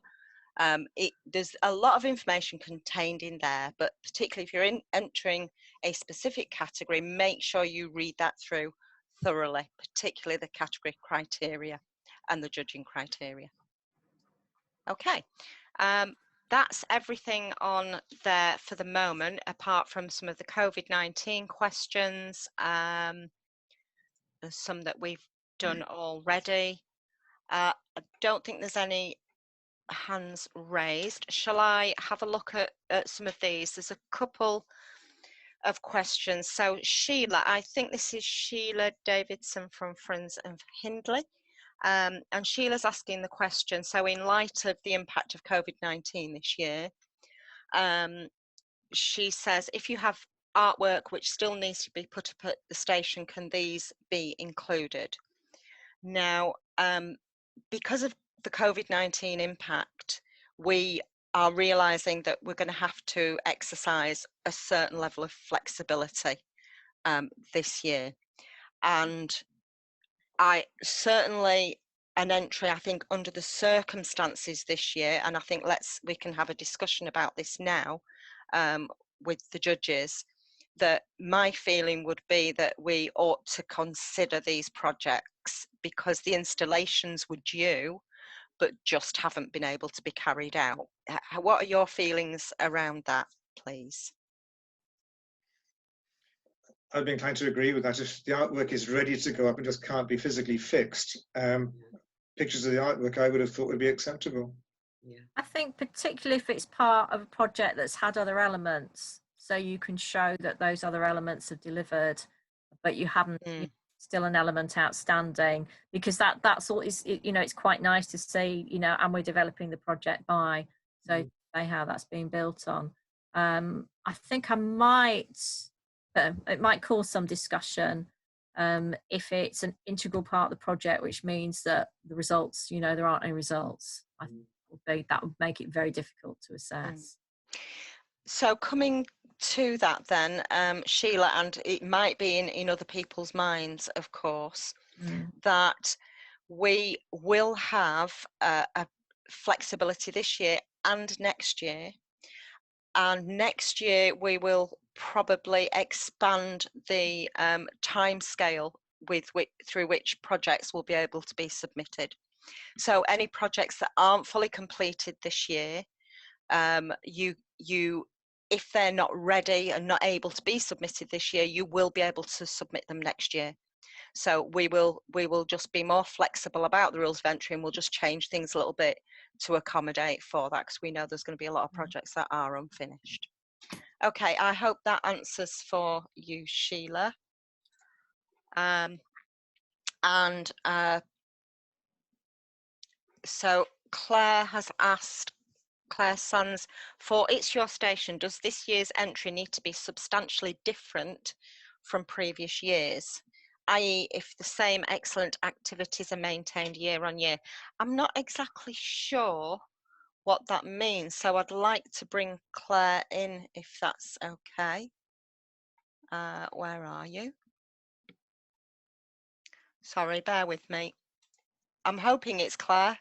S1: There's a lot of information contained in there, but particularly if you're entering a specific category, make sure you read that through thoroughly, particularly the category criteria and the judging criteria. Okay, that's everything on there for the moment, apart from some of the COVID-19 questions. There's some that we've done already. I don't think there's any hands raised. Shall I have a look at some of these? There's a couple of questions. So Sheila, I think this is Sheila Davidson from Friends of Hindley. And Sheila's asking the question, so in light of the impact of COVID-19 this year, she says, if you have artwork which still needs to be put up at the station, can these be included? Now, because of the COVID-19 impact, we are realising that we're going to have to exercise a certain level of flexibility this year. And I certainly an entry, I think, under the circumstances this year, and I think we can have a discussion about this now with the judges, that my feeling would be that we ought to consider these projects because the installations were due, but just haven't been able to be carried out. What are your feelings around that, please?
S3: I'd be inclined to agree with that. If the artwork is ready to go up and just can't be physically fixed, pictures of the artwork I would have thought would be acceptable.
S2: Yeah. I think particularly if it's part of a project that's had other elements, so you can show that those other elements have delivered, but you haven't still an element outstanding, because that's all is, you know, it's quite nice to see, you know, and we're developing the project by, so say how that's being built on. I think it might cause some discussion if it's an integral part of the project, which means that the results, you know, there aren't any results. I think that would make it very difficult to assess.
S1: So coming to that then, Sheila, and it might be in other people's minds, of course, that we will have a flexibility this year and next year. And next year we will probably expand the time scale through which projects will be able to be submitted. So any projects that aren't fully completed this year, if they're not ready and not able to be submitted this year, you will be able to submit them next year. So we will just be more flexible about the rules of entry, and we'll just change things a little bit to accommodate for that, because we know there's going to be a lot of projects that are unfinished. Okay, I hope that answers for you, Sheila. So Claire has asked, Claire Sons, for It's Your Station, does this year's entry need to be substantially different from previous years? i.e. if the same excellent activities are maintained year on year. I'm not exactly sure what that means, so I'd like to bring Claire in if that's okay. Where are you? Sorry, bear with me. I'm hoping it's Claire.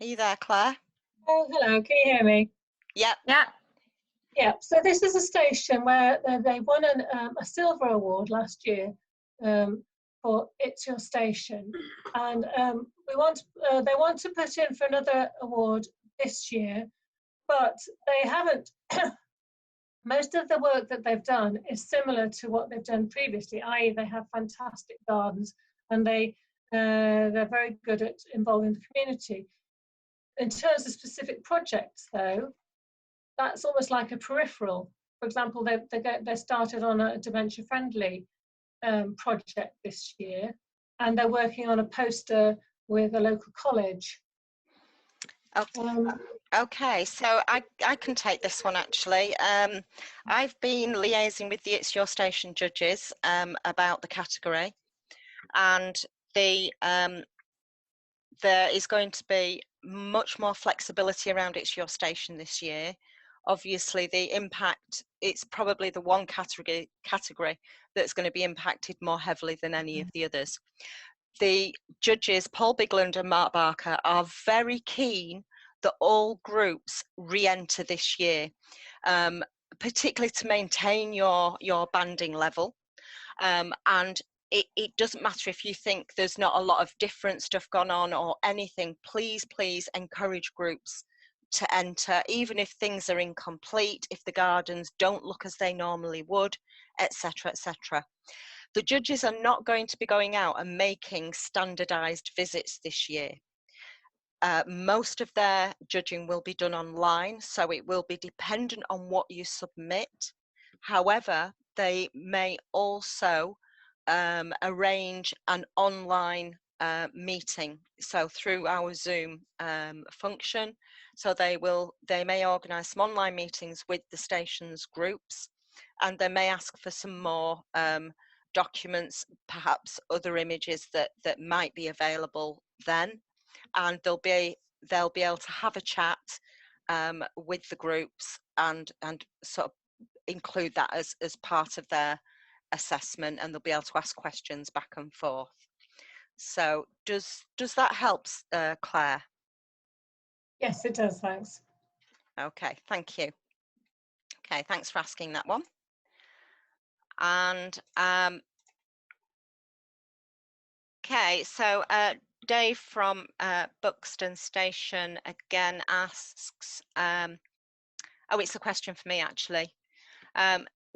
S1: Are you there, Claire?
S7: Oh, hello, can you hear me?
S1: Yep.
S2: Yeah.
S7: Yeah, so this is a station where they won a silver award last year for It's Your Station. And they want to put in for another award this year, but they haven't. Most of the work that they've done is similar to what they've done previously, i.e. they have fantastic gardens and they're very good at involving the community. In terms of specific projects, though, that's almost like a peripheral. For example, they started on a dementia-friendly project this year, and they're working on a poster with a local college.
S1: Okay, so I can take this one actually. I've been liaising with the It's Your Station judges about the category, and there is going to be much more flexibility around It's Your Station this year. Obviously, the impact, it's probably the one category that's going to be impacted more heavily than any of the others. The judges, Paul Bigland and Mark Barker, are very keen that all groups re-enter this year, particularly to maintain your banding level. And it doesn't matter if you think there's not a lot of different stuff gone on or anything, please encourage groups to enter, even if things are incomplete, if the gardens don't look as they normally would, etc., etc. The judges are not going to be going out and making standardized visits this year. Most of their judging will be done online, so it will be dependent on what you submit. However, they may also arrange an online meeting, so through our Zoom function. So they may organise some online meetings with the station's groups, and they may ask for some more documents, perhaps other images that might be available then, and they'll be able to have a chat with the groups and sort of include that as part of their assessment, and they'll be able to ask questions back and forth. So does that help, Claire?
S7: Yes, it does, thanks.
S1: Okay, thank you. Okay, thanks for asking that one. And okay, so Dave from Buxton Station again asks, oh, it's a question for me actually.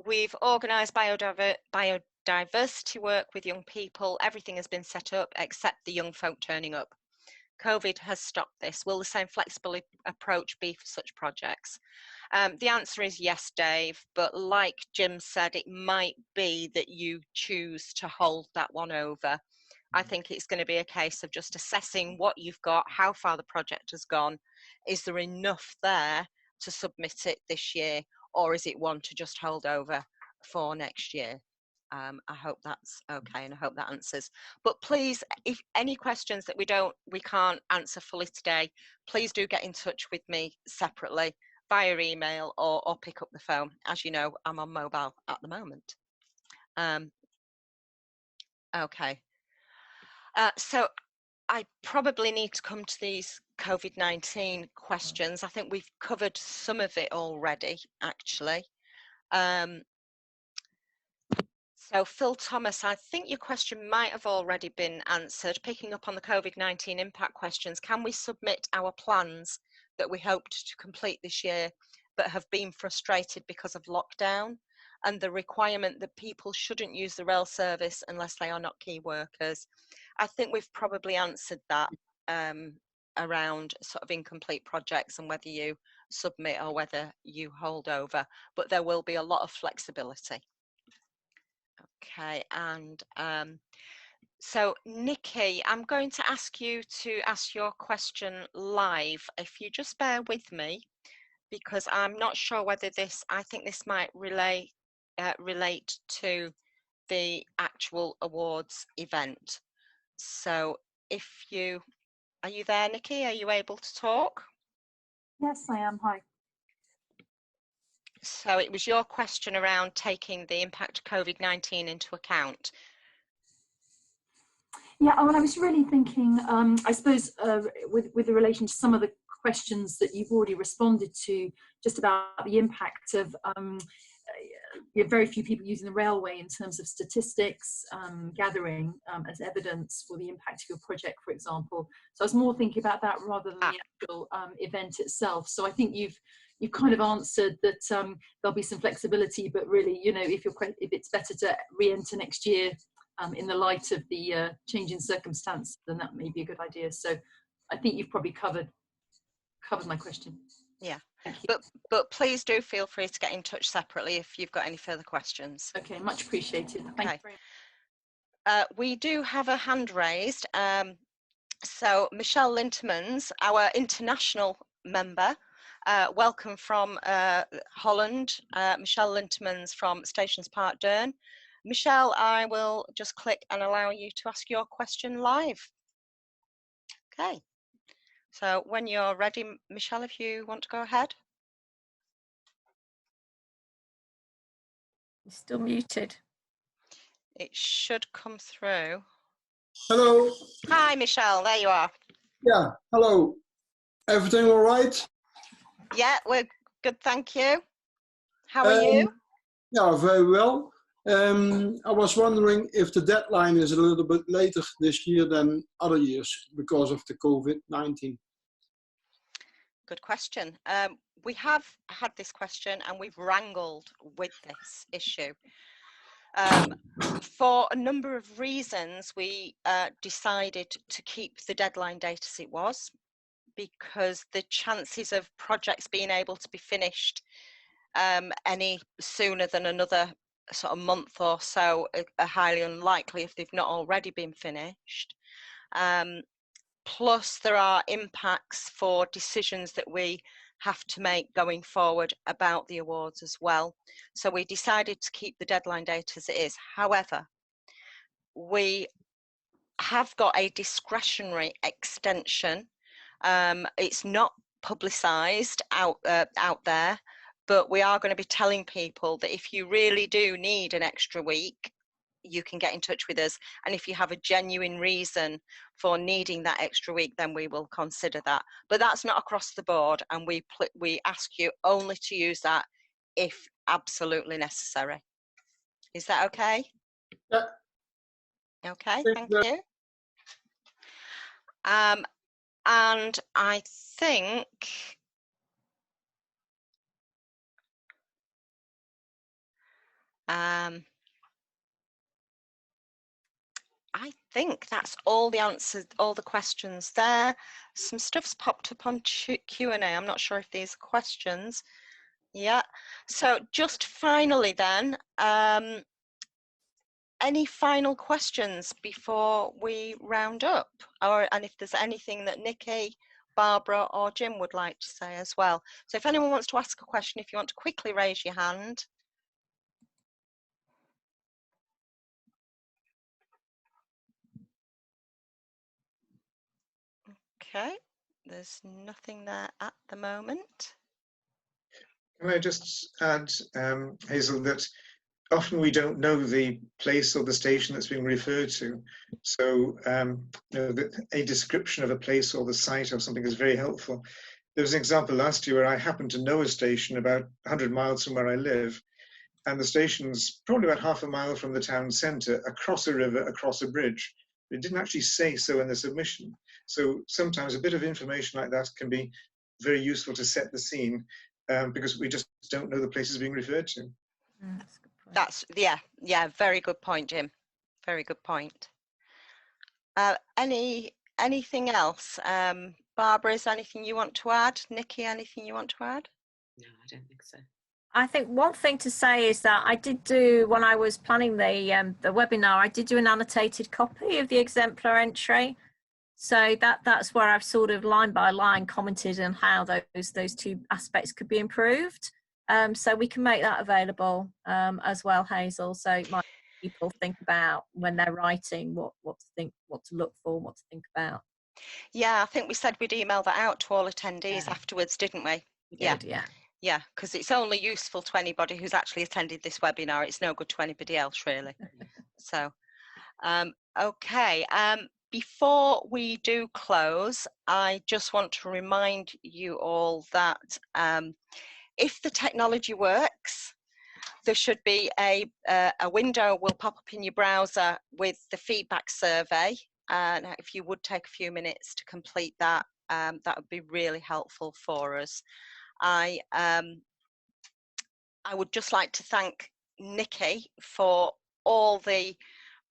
S1: We've organised biodiversity work with young people. Everything has been set up except the young folk turning up. COVID has stopped this. Will the same flexible approach be for such projects? The answer is yes, Dave, but like Jim said, it might be that you choose to hold that one over. I think it's going to be a case of just assessing what you've got, how far the project has gone. Is there enough there to submit it this year, or is it one to just hold over for next year? I hope that's okay, and I hope that answers. But please, if any questions that we can't answer fully today, please do get in touch with me separately via email or pick up the phone. As you know, I'm on mobile at the moment. Okay. So I probably need to come to these COVID-19 questions. I think we've covered some of it already, actually. So Phil Thomas, I think your question might have already been answered. Picking up on the COVID-19 impact questions, can we submit our plans that we hoped to complete this year but have been frustrated because of lockdown and the requirement that people shouldn't use the rail service unless they are not key workers? I think we've probably answered that around sort of incomplete projects and whether you submit or whether you hold over, but there will be a lot of flexibility. Okay, and so Nikki, I'm going to ask you to ask your question live. If you just bear with me, because I'm not sure whether I think this might relate relate to the actual awards event. So are you there, Nicky? Are you able to talk?
S8: Yes, I am. Hi.
S1: So it was your question around taking the impact of COVID-19 into account.
S8: Yeah, well, I was really thinking, I suppose, with relation to some of the questions that you've already responded to, just about the impact of very few people using the railway in terms of statistics, gathering as evidence for the impact of your project, for example. So I was more thinking about that rather than the actual event itself. So I think you've kind of answered that there'll be some flexibility, but really, you know, if it's better to re-enter next year in the light of the change in circumstance, then that may be a good idea. So I think you've probably covered my question.
S1: Yeah, but please do feel free to get in touch separately if you've got any further questions.
S8: Okay, much appreciated.
S1: Okay.
S8: Thank you very much.
S1: We do have a hand raised. So Michelle Lintemans, our international member, welcome from Holland. Michelle Lintemans from Stations Park Deurne. Michelle, I will just click and allow you to ask your question live. Okay. So when you're ready, Michelle, if you want to go ahead.
S2: You're still muted.
S1: It should come through.
S9: Hello.
S1: Hi, Michelle. There you are.
S9: Yeah, hello. Everything all right?
S1: Yeah, we're good, thank you. How are you?
S9: Yeah, very well. I was wondering if the deadline is a little bit later this year than other years because of the COVID-19.
S1: Good question. We have had this question and we've wrangled with this issue. For a number of reasons, we decided to keep the deadline date as it was, because the chances of projects being able to be finished any sooner than another sort of month or so are highly unlikely if they've not already been finished. Plus there are impacts for decisions that we have to make going forward about the awards as well. So we decided to keep the deadline date as it is. However, we have got a discretionary extension. It's not publicised out there, but we are going to be telling people that if you really do need an extra week, you can get in touch with us. And if you have a genuine reason for needing that extra week, then we will consider that. But that's not across the board, and we ask you only to use that if absolutely necessary. Is that okay?
S9: Yeah.
S1: Okay, thank you. And I think that's all the answers, all the questions there. Some stuff's popped up on Q&A. I'm not sure if these are questions. Yeah. So just finally then, any final questions before we round up? And if there's anything that Nicky, Barbara or Jim would like to say as well. So if anyone wants to ask a question, if you want to quickly raise your hand. Okay, there's nothing there at the moment.
S3: Can I just add, Hazel, that often we don't know the place or the station that's being referred to. So a description of a place or the site or something is very helpful. There was an example last year where I happened to know a station about 100 miles from where I live, and the station's probably about half a mile from the town centre, across a river, across a bridge. It didn't actually say so in the submission. So sometimes a bit of information like that can be very useful to set the scene, because we just don't know the places being referred to.
S2: That's a good point.
S1: That's, yeah, very good point, Jim. Very good point. Anything else? Barbara, is there anything you want to add? Nicky, anything you want to add?
S4: No, I don't think so.
S2: I think one thing to say is that I did do, when I was planning the webinar, I did do an annotated copy of the exemplar entry. So that's where I've sort of line by line commented on how those two aspects could be improved. So we can make that available as well, Hazel. So it might people think about when they're writing what to look for, what to think about.
S1: Yeah, I think we said we'd email that out to all attendees afterwards, didn't we?
S2: We did, yeah.
S1: Yeah, because it's only useful to anybody who's actually attended this webinar. It's no good to anybody else, really. So, okay. Before we do close, I just want to remind you all that if the technology works, there should be a window will pop up in your browser with the feedback survey. And if you would take a few minutes to complete that, that would be really helpful for us. I would just like to thank Nicky for all the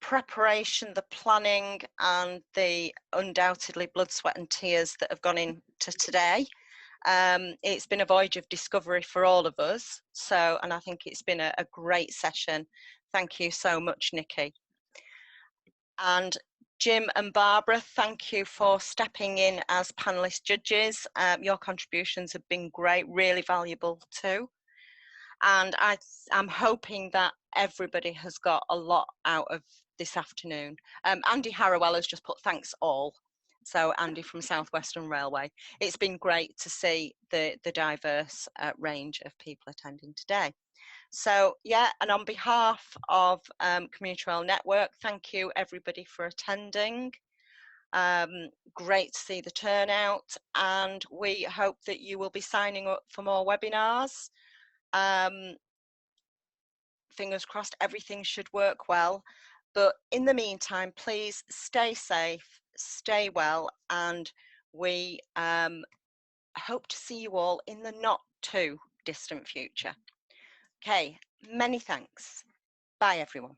S1: preparation, the planning, and the undoubtedly blood, sweat and tears that have gone into today. It's been a voyage of discovery for all of us. So, and I think it's been a great session. Thank you so much, Nicky. And Jim and Barbara, thank you for stepping in as panelist judges. Your contributions have been great, really valuable too. And I'm hoping that everybody has got a lot out of this afternoon. Andy Harrowell has just put thanks all. So Andy from South Western Railway. It's been great to see the diverse range of people attending today. So yeah, and on behalf of Community Rail Network, thank you everybody for attending. Great to see the turnout, and we hope that you will be signing up for more webinars. Fingers crossed everything should work well, but in the meantime, please stay safe, stay well, and we hope to see you all in the not too distant future. Okay, many thanks. Bye everyone.